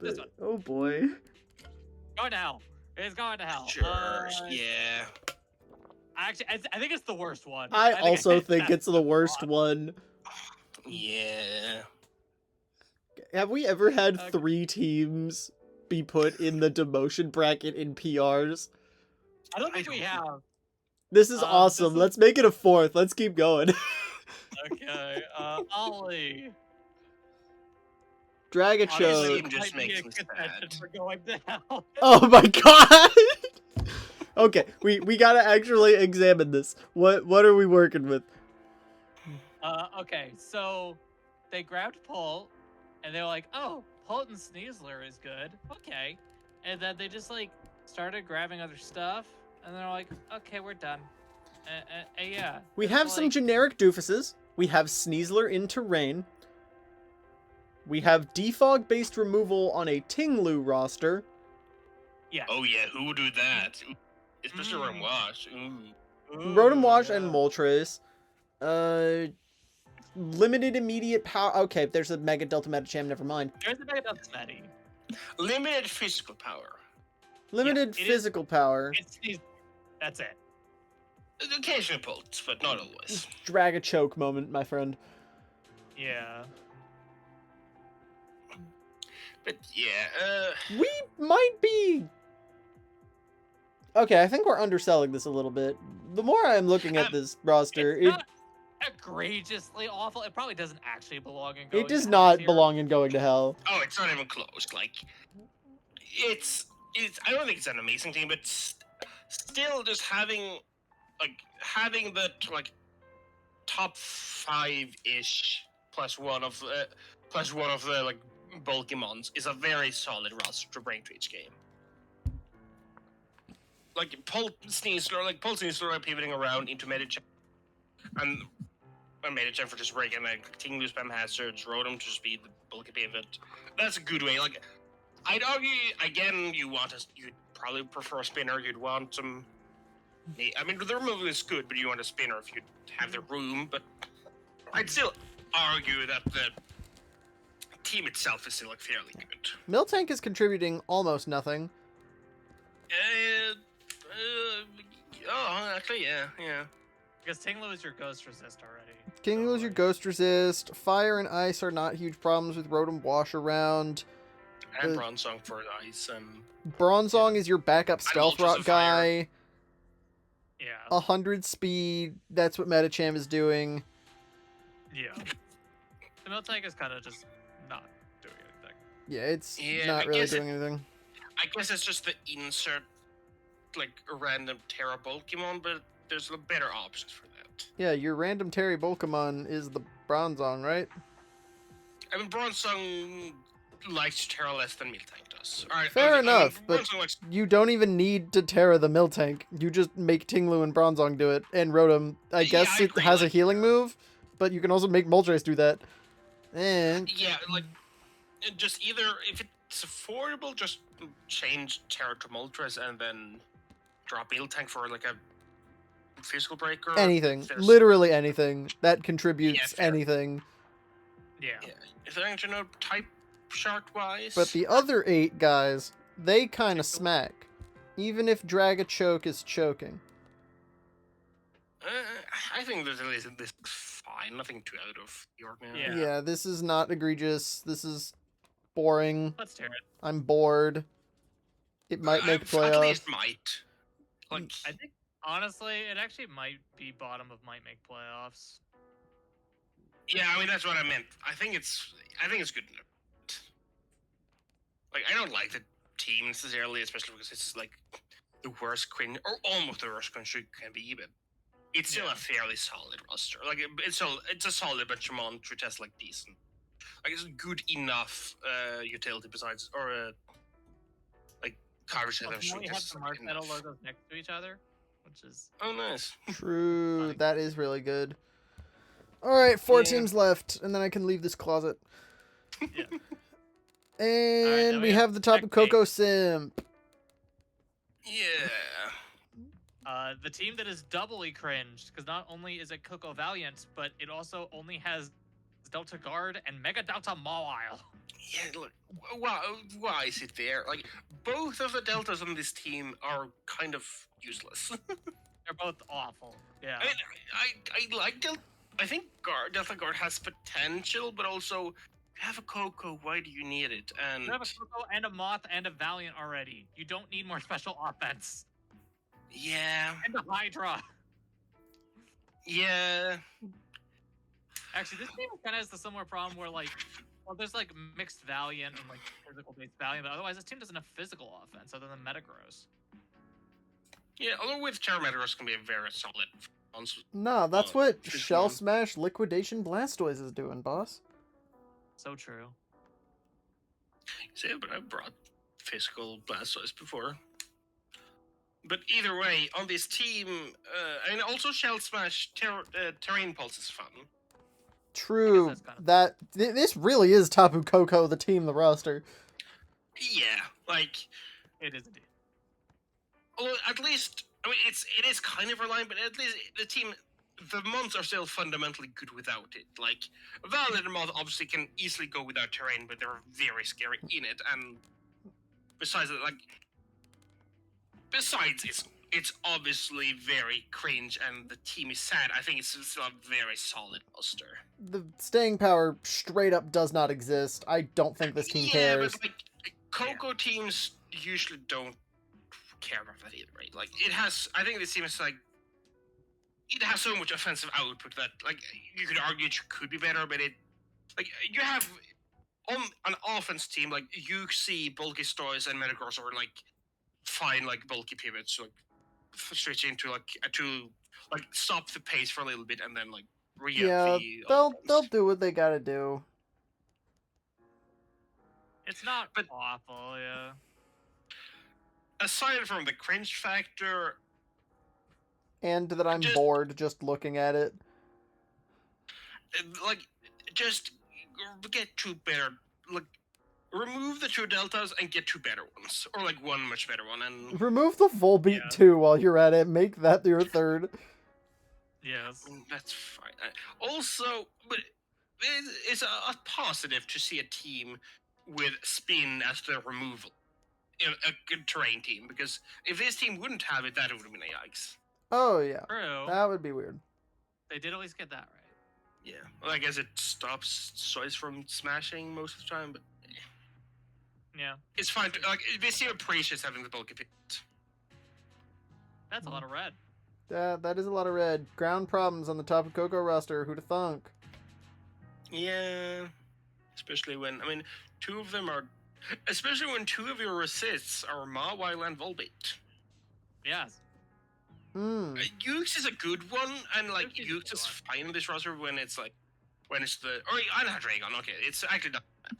This one. Oh boy. Going to hell. It's going to hell. Sure, yeah. Actually, I think it's the worst one. I also think that's it's the worst one. Yeah. Have we ever had Okay. 3 teams be put in the demotion bracket in PRs? I don't think we have. This is This awesome. is- Let's make it a 4th. Let's keep going. Okay, Ollie. Drag a Honestly, choke. team just might be makes a me contention sad. for going to hell. Oh my god! Okay, we gotta actually examine this. What are we working with? Okay, so they grabbed Pult, and they were like, "Oh, Pult and Sneasler is good." Okay, and then they just like started grabbing other stuff, and they're like, "Okay, we're done." Yeah. We it's have some like- generic doofuses. We have Sneasler into Rain. We have defog-based removal on a Tinglu roster. Yeah. Oh yeah, who would do that? Especially Mm. Rotom Wash. Ooh. Ooh, Rotom Wash yeah. and Moltres. Limited immediate power. Okay, there's a Mega Delta Metacham, never mind. There's a bit of Smetty. Limited physical power. Limited it is- physical power. It's that's it. Occasional pulse, but not always. Drag a choke moment, my friend. Yeah. But yeah, We might be... Okay, I think we're underselling this a little bit. The more I'm looking at this roster, It's not egregiously awful. It probably doesn't actually belong in. it does not belong in going to hell. oh, it's not even close. Like, it's. I don't think it's an amazing team, but still, just having the top 5-ish plus one of the like bulky mons is a very solid roster to bring to each game. like Pulse Sneasler pivoting around into Medicham, and Medicham for just breaking like Tinglu spam hazards, Rotom to speed the bulky pivot. That's a good way. Like I'd argue again, you'd probably prefer a spinner. You'd want some. I mean, the removal is good, but you want a spinner if you have the room. But I'd still argue that the team itself is still like fairly good. Miltank is contributing almost nothing. Actually, yeah. Because Tinglu is your ghost resist already. King lose your ghost resist. Fire and ice are not huge problems with Rotom Wash around. And Bronzong for ice and Bronzong is your backup stealth Ultra's a rock fire. guy. Yeah. 100 speed. That's what Medicham is doing. Yeah. The Miltank is kind of just not doing anything. Yeah, it's Yeah, not I really guess doing anything. I guess it's just the insert like a random Terra Pokemon, but there's better options for that. Yeah, your random Terry Bolkamon is the Bronzong, right? I mean, Bronzong likes Terra less than Miltank does. All right, Fair I mean, enough, but Bronzong likes. you don't even need to Terra the Miltank. You just make Tinglu and Bronzong do it, and Rotom, I Yeah, guess I it agree, has a like, healing move, but you can also make Moltres do that. And Yeah, like just either if it's affordable, just change Terra to Moltres and then drop Miltank for like a physical breaker. anything, If there's- literally anything that contributes fair. anything. Yeah. Yeah. If they're you know type chart wise. But the other 8 guys, they kind of smack. Even if Dragachoke is choking. I think that this is fine. Nothing too out of the ordinary. Yeah. Yeah, this is not egregious. This is boring. Let's tear it. I'm bored. It might make At playoffs. least might. Like I think honestly, it actually might be bottom of might make playoffs. yeah, I mean that's what I meant. I think it's good enough. Like I don't like the team necessarily, especially because it's like the worst cringe or almost the worst cringe you can be, but it's still Yeah. a fairly solid roster. Like it's a solid bunch of Montreal test like decent. Like it's good enough utility besides like coverage Well, that now we have the Mark Metal logos next to each other, which is Oh nice. True, Fine. that is really good. Alright, 4 Yeah. teams left, and then I can leave this closet. yeah. And now we we have have the Tapu Tech Koko Simp. Yeah. The team that is doubly cringed because not only is it Coco Valiant, but it also only has Delta Guard and Mega Delta Mawile. Yeah, look, why is it there? Like, both of the deltas on this team are kind of useless. They're both awful. Yeah. I mean, I like I think Delta Guard has potential, but also, if you have a Coco, why do you need it? And You have a Coco and a Moth and a Valiant already. You don't need more special offense. yeah, And a Hydra. yeah, Actually, this team kind of has the similar problem where, like, well, there's like mixed Valiant and like physical-based Valiant, but otherwise this team doesn't have physical offense other than Metagross. yeah. Although with Terra Metagross can be a very solid. Nah, that's Oh, what this Shell one. Smash Liquidation Blastoise is doing, boss. So true. See, but I brought physical Blastoise before. But either way, on this team, and also Shell Smash Terrain Pulse is fun. True, that's kind of- that this really is Tapu Koko, the team, the roster. Yeah, like, It is indeed. although at least, I mean, it is kind of reliant, but at least the team, the Mons are still fundamentally good without it. Like, Valiant and Moth obviously can easily go without terrain, but they're very scary in it, and besides that, like, it's obviously very cringe, and the team is sad. I think it's still a very solid roster. The staying power straight up does not exist. I don't think this team cares. But like Coco teams usually don't care about that either, right? Like I think this team is like it has so much offensive output that like you could argue it could be better, but like you have on an offense team like you see bulky stories and Metagross are like fine like bulky pivots, like switch into like to like stop the pace for a little bit and then like Yeah, the they'll offense. do what they gotta do. It's not But- awful, yeah. aside from the cringe factor, And that I'm Just- bored just looking at it. like, just get two better, like, remove the two deltas and get two better ones, or like one much better one, and Remove the Volbeat Yeah. too while you're at it. Make that your third. Yes. that's fine. Also, but it's a positive to see a team with spin as their removal, a good terrain team, because if this team wouldn't have it, that would have been a yikes. Oh yeah, True. that would be weird. They did at least get that right. Yeah, well, I guess it stops Soys from smashing most of the time, but Yeah. it's fine. Like, this team appreciates having the bulky pit. That's a lot of red. That is a lot of red. Ground problems on the top of Coco roster. Who'da thunk? Yeah, especially when two of them are, especially when two of your assists are Mawile and Volbeat. Yes. Hmm. Ukes is a good one, and like Ukes is a Ukes good is one. fine in this roster when it's like, when it's the, or I know Dragon. Okay, it's actually not bad.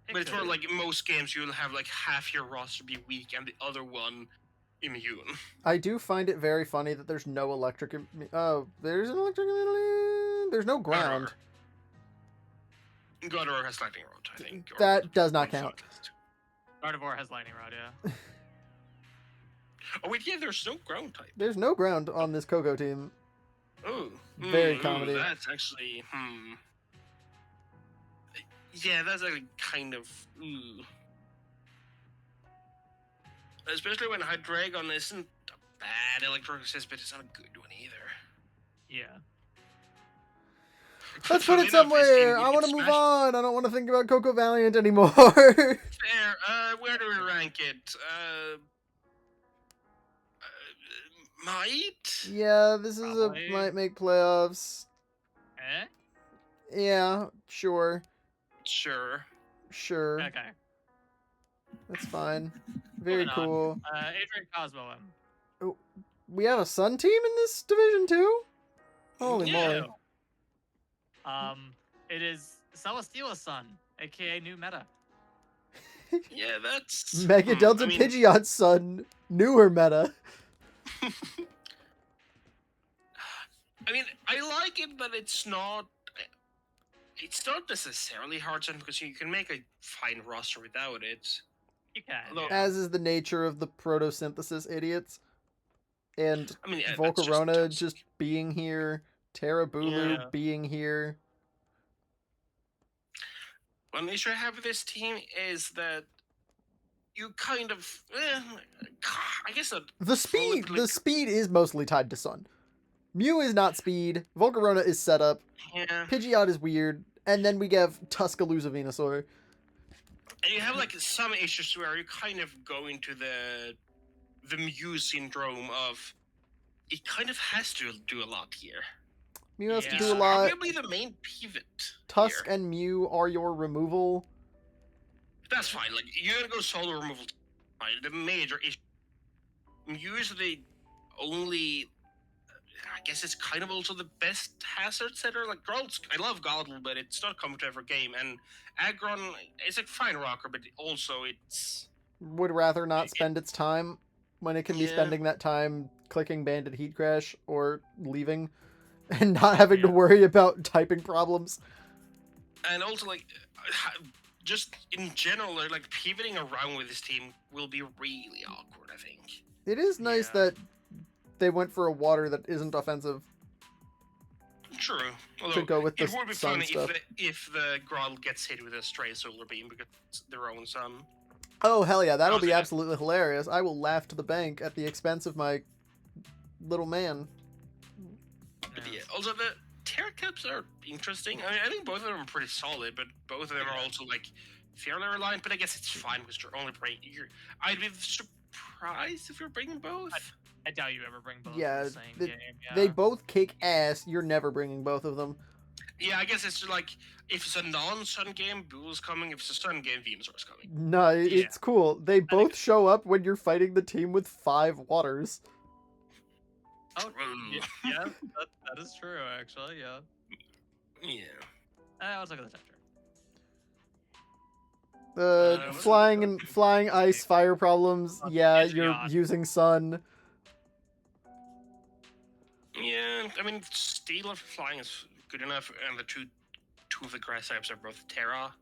It But it's could. for like most games you'll have like half your roster be weak and the other one immune. I do find it very funny that there's no electric. Oh, there's an electric. There's no ground. Godor has lightning rod, I think. or That does not something count. like that. Gardevoir has lightning rod. Yeah. Oh wait, yeah, there's no ground type. There's no ground on this Coco team. Oh, Very comedy. That's actually, Yeah, that's actually kind of, especially when Hydreigon isn't a bad electric assist, but it's not a good one either. Yeah. Let's Funny put it enough, this team somewhere. would I get want to move smashed. on. I don't want to think about Coco Valiant anymore. Fair. Where do we rank it? Might? Yeah, this is Probably. might make playoffs. Eh? Yeah, sure. Sure. Sure. Okay. That's fine. Very Moving on. cool. Adrian Cosmo. We have a Sun team in this division too? Holy Yeah. moly. It is Celesteela's son, aka New Meta. Yeah, that's... Mega Delta I mean, Pidgeot's son, newer meta. I mean, I like it, but it's not... It's not necessarily hard to because you can make a fine roster without it. You can. Although- Yeah. As is the nature of the photosynthesis idiots. And I mean, yeah, that's Volcarona toxic. just being here. Terabulu Yeah. being here. One issue I have with this team is that you kind of... I guess that... The speed! Fully- The speed is mostly tied to Sun. Mew is not speed. Volcarona is setup. Yeah. Pidgeot is weird. And then we have Tuscaloosa Venusaur. And you have like some issues where you kind of go into the Mew syndrome of it kind of has to do a lot here. Mew has to Yeah. do a lot. Arguably the main pivot. Tusk here. and Mew are your removal. That's fine. Like you're gonna go solo removal. Fine. The major issue. Mew is the only. I guess it's kind of also the best hazard setter. Like Grold's, I love Goddle, but it's not common to every game. And Aggron is a fine rocker, but also it's Would rather not spend its time when it can be Yeah. spending that time clicking Banded Heat Crash or leaving and not having to Yeah. worry about typing problems. and also like just in general, like pivoting around with this team will be really awkward. I think. It is nice Yeah. that they went for a water that isn't offensive True. to Although go with the it would be sun funny stuff. if the Groddle gets hit with a stray solar beam because it's their own sun. Oh, hell yeah, that'll Oh, be yeah. absolutely hilarious. I will laugh to the bank at the expense of my little man. But yeah, also the Terracaps are interesting. I mean, I think both of them are pretty solid, but both of them are also like fairly reliant. But I guess it's fine because you're only bringing. I'd be surprised if you're bringing both. I doubt you ever bring both Yeah, in the same the- game. Yeah. They both kick ass. You're never bringing both of them. Yeah, I guess it's like if it's a non-sun game, Bull's coming. If it's a sun game, Venusaur's coming. No, Yeah. it's cool. They both think- show up when you're fighting the team with 5 waters. Oh, True. yeah, that is true, actually, yeah. Yeah. Let's look at the texture. what is Flying ice fire problems. Yeah, It's you're beyond. using sun. Yeah, I mean, steel of flying is good enough, and the two of the grass types are both Terra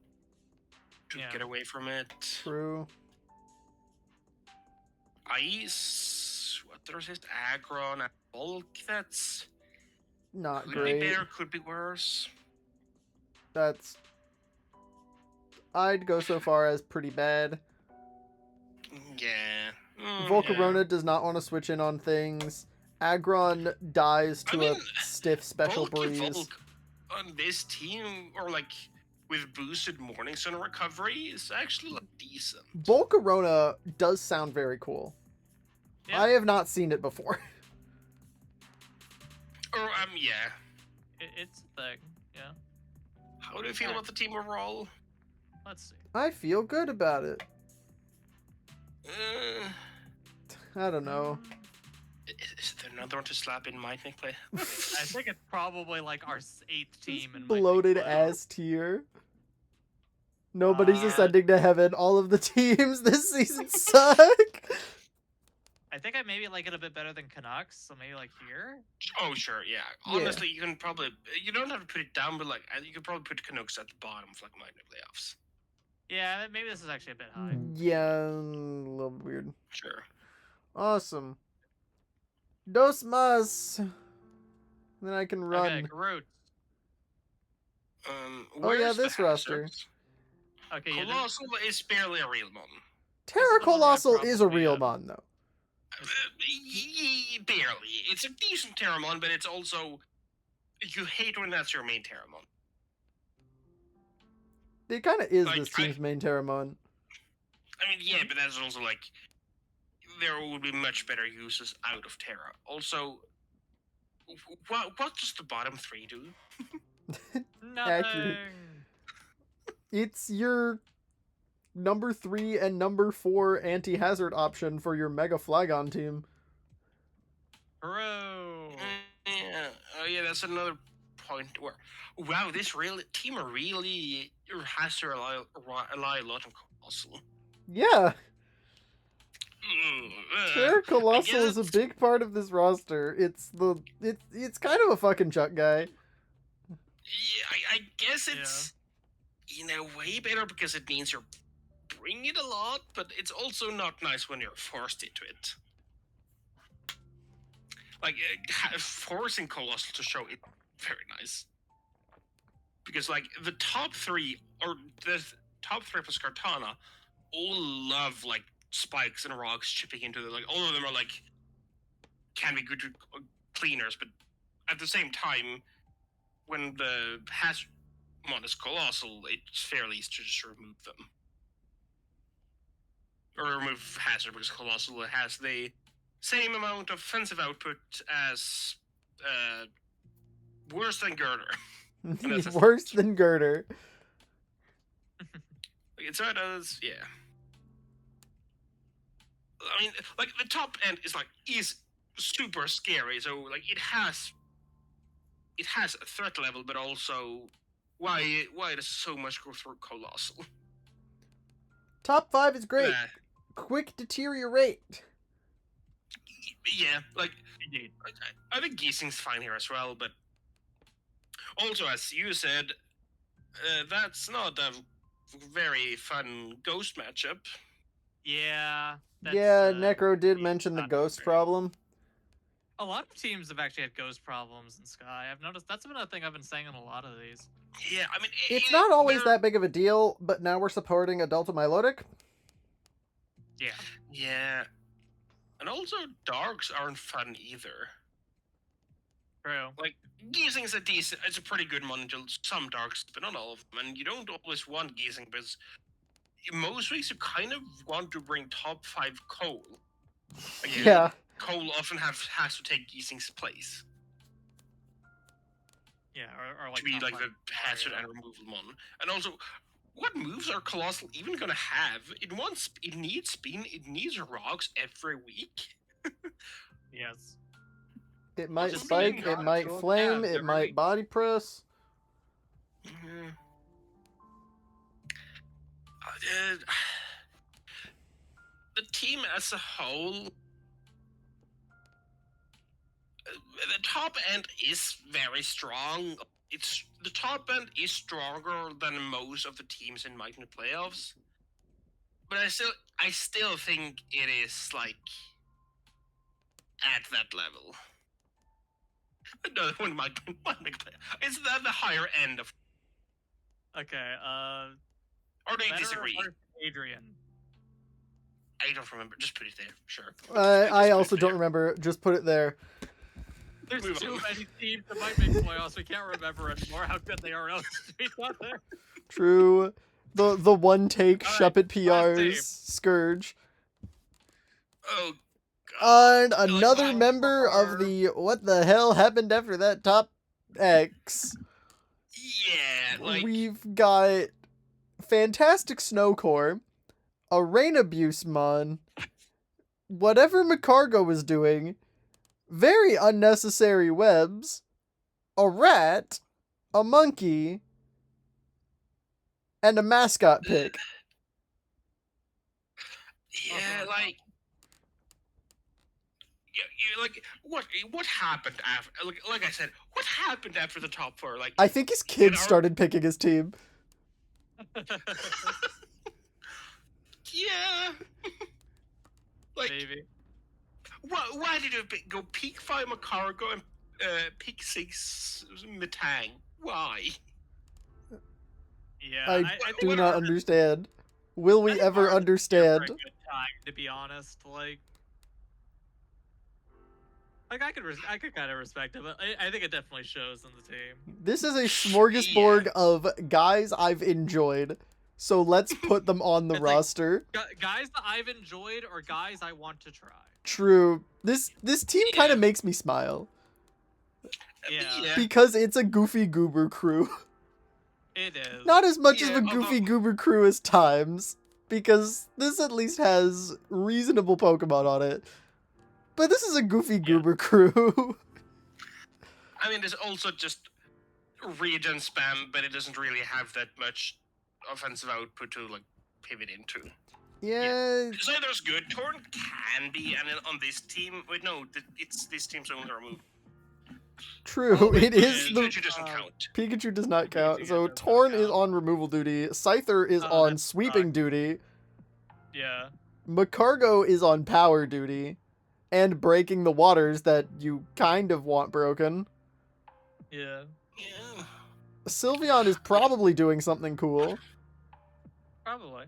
to Yeah. get away from it. True. Ice, what there's just Aggron and Bulk. That's Not could great. be better, could be worse. That's. I'd go so far as pretty bad. Yeah. Volcarona does not want to switch in on things. Aggron dies to I mean, a stiff special Bulky breeze. Volk on this team, or like with boosted Morning Sun recovery, is actually like decent. Volcarona does sound very cool. Yeah. I have not seen it before. Or yeah. It's a thing. Yeah. How do you feel about the team overall? Let's see. I feel good about it. Uh, I don't know. is there another one to slap in Might Make play? I think it's probably like our 8th team in Bloated Might Make ass tier. Nobody's Uh, ascending to heaven. All of the teams this season suck. I think I maybe like it a bit better than Canucks, so maybe like here. Oh sure, yeah. Yeah. Honestly, you can probably you don't have to put it down, but like you could probably put Canucks at the bottom of like Might Make playoffs. Yeah, maybe this is actually a bit high. Yeah, a little weird. Sure. Awesome. Dos más. Then I can run. Okay, Groot. Oh, yeah, where's the this roster. hazards? Okay, yeah, Colossal is barely a real mon. Terra This is the one where I Colossal is a probably, real mon, though. Barely. It's a decent Terramon, but it's also you hate when that's your main Terramon. It kind of is Like, this team's main Terramon. I mean, yeah, but that's also like there would be much better uses out of Terra. Also, what does the bottom three do? nothing. It's your number 3 and number 4 anti-hazard option for your Mega Flygon team. Bro. Yeah, yeah, that's another point where wow, this team really has to rely a lot on Colossal. Yeah, Terra I Colossal is a guess- big part of this roster. It's kind of a fucking Chuck guy. Yeah, I guess it's in a way better because it means you're bringing it a lot, but it's also not nice when you're forced into it. Like forcing Colossal to show it very nice. Because like the top three or the top three plus Cartana all love like spikes and rocks chipping into the like all of them are like can be good cleaners, but at the same time when the hazard mon is Colossal, it's fairly easy to just remove them. Or remove hazard because Colossal has the same amount of offensive output as worse than Girder. That's Worse than Girder. So it does, yeah. I mean, like the top end is super scary. So like it has a threat level, but also why does so much go through Colossal? Top 5 is great. Uh, Quick deteriorate. yeah, like Indeed. I think Giesing's fine here as well, but also as you said, that's not a very fun ghost matchup. Yeah. Yeah, Necro did mention the not ghost great. problem. A lot of teams have actually had ghost problems in Sky. I've noticed that's been a thing I've been saying in a lot of these. Yeah, I mean It's not always they're- that big of a deal, but now we're supporting a Delta Milotic. Yeah. Yeah, and also darks aren't fun either. True. Like Giesing's it's a pretty good mon until some darks, but not all of them. And you don't always want Giesing because most weeks you kind of want to bring top 5 Cole. Like, Yeah. Cole often has to take Giesing's place Yeah, or like to be top like five the hazard warrior. and removal mon. And also, what moves are Colossal even gonna have? It needs spin, it needs rocks every week. Yes. It might just spike, being it might natural flame, tabs it every might week. body press. the team as a whole, the top end is very strong. The top end is stronger than most of the teams in Mighty playoffs, but I still think it is like at that level. No, one might make it's the higher end of. Okay. Or do you Better disagree? or Adrian. I don't remember. Just put it there. Sure. I also don't remember. Just put it there. There's Move too on. many teams that might make playoffs. We can't remember anymore how good they are. Else to not there. True. The one take All right, Shuppet last team. PRs Scourge. Oh god. And another Like, member of the what the hell happened after that top X. yeah, like We've got Fantastic Snowcore, a Rain Abuse Mon, whatever McCargo was doing, very unnecessary webs, a rat, a monkey, and a mascot pick. yeah, like you like what happened after? Like I said, what happened after the top four? Like I think his kids started picking his team. yeah, like Maybe. why did you go peak 5 Macargo and peak 6 Metang? Why? Yeah. I think do what not are- understand. Will I we think ever ours is a understand? pretty good time, to be honest. Like I could kind of respect it, but I think it definitely shows in the team. This is a smorgasbord of guys I've enjoyed. So let's put them on the It's like- roster. Guys that I've enjoyed or guys I want to try. True. This team kind Yeah. of makes me smile Yeah. because it's a goofy goober crew. It is. Not as much Yeah, of a goofy although- goober crew as Times, because this at least has reasonable Pokemon on it. But this is a goofy goober crew. I mean, there's also just regen spam, but it doesn't really have that much offensive output to like pivot into. Yeah, Slider's good. Torn can be, and then on this team, wait, no, it's this team's only remove. true. Oh, wait, It is wait, the Pikachu doesn't count. Pikachu does not count. Pikachu So does not Torn is count. on removal duty. Scyther is Oh, on that sweeping sucks. duty. Yeah. Macargo is on power duty. And breaking the waters that you kind of want broken. Yeah. Yeah. Sylveon is probably doing something cool. Probably.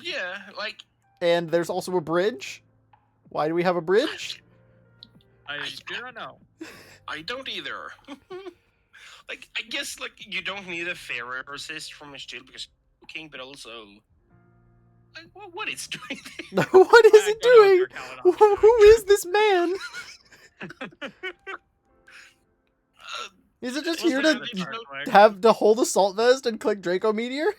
Yeah, like And there's also a bridge. Why do we have a bridge? I do not know. I don't either. Like I guess like you don't need a fairer assist from his shield because King, but also like what it's doing. What is I it don't know doing? what your Kaladin is Who is this man? Uh, Is it just Let's here look to at this real quick. have to hold Assault Vest and click Draco Meteor?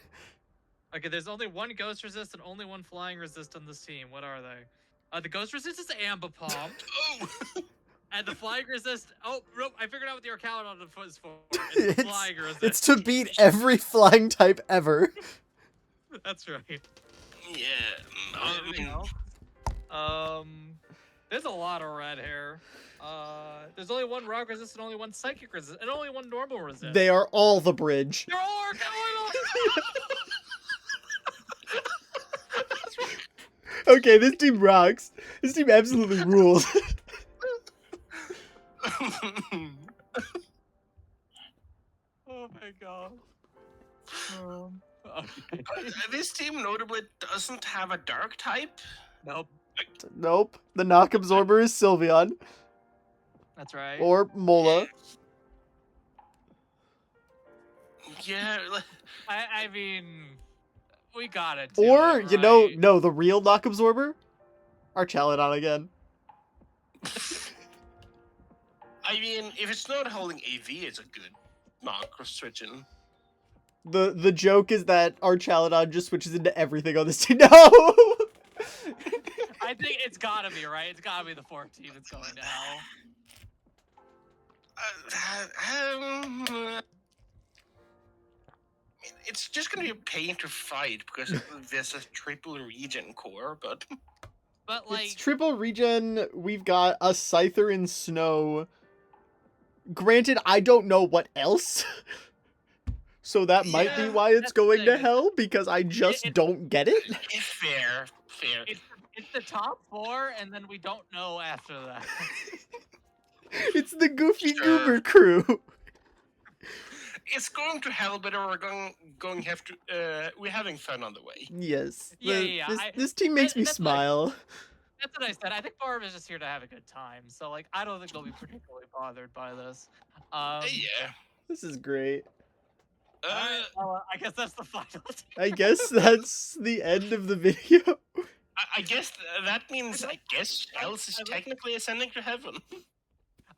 Okay, there's only one ghost resist and only one flying resist on this team. What are they? The ghost resist is Ambipom, oh, and the flying resist. Oh, nope, I figured out what the Arcalon is for. It's- It's flying resist. It's to beat every flying type ever. That's right. yeah. Anything else? There's a lot of red hair. There's only one rock resist and only one psychic resist and only one normal resist. They are all the bridge. They're all Arcalon. That's right. Okay, this team rocks. This team absolutely rules. Oh my god. Okay. This team notably doesn't have a dark type. Nope. Nope. The knock absorber is Sylveon. That's right. Or Mola. Yeah, I mean, we got it. Or, you know, right? no, the real knock absorber? Our Chaladon again. I mean, if it's not holding AV, it's a good knock or switching. The joke is that our Chaladon just switches into everything on this team. No! I think it's gotta be, right? It's gotta be the fourth team that's going to hell. it's just gonna be a pain to fight because there's a triple regen core, but But It's like, triple regen. We've got a Scyther in Snow. Granted, I don't know what else. So that might be Yeah, why it's that's the going to thing, is hell, because I just it- don't get it. fair. it's the top 4, and then we don't know after that. It's the Goofy Sure. Goober crew. It's going to hell, but we're going have to. We're having fun on the way. Yes. Yeah. This team makes me that's what I- smile. That's what I said. I think Barb is just here to have a good time. So like, I don't think they'll be particularly bothered by this. Yeah. This is great. Uh, Well, I guess that's the final. I guess that's the end of the video. I guess that means Else is technically ascending to heaven.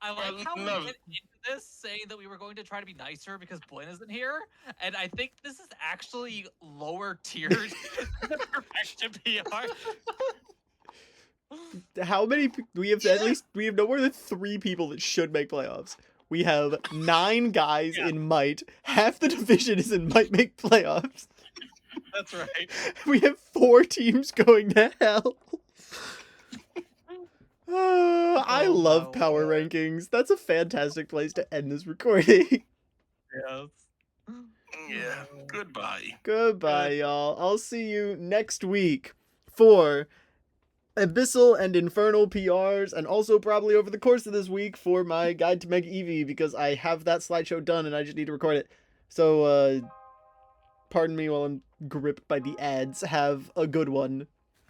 I like Well, how we no. went into this saying that we were going to try to be nicer because Blinn isn't here, and I think this is actually lower tiered than the Perfection PR. How many? We have at least we have no more than 3 people that should make playoffs. We have 9 guys Yeah. in Might. Half the division is in Might make playoffs. That's right. We have 4 teams going to hell. I Oh, love my power Lord. rankings. That's a fantastic place to end this recording. Yes. Yeah. Goodbye. Goodbye, y'all. I'll see you next week for Abyssal and Infernal PRs, and also probably over the course of this week for my guide to Mega Eevee, because I have that slideshow done and I just need to record it. So, pardon me while I'm gripped by the ads. Have a good one.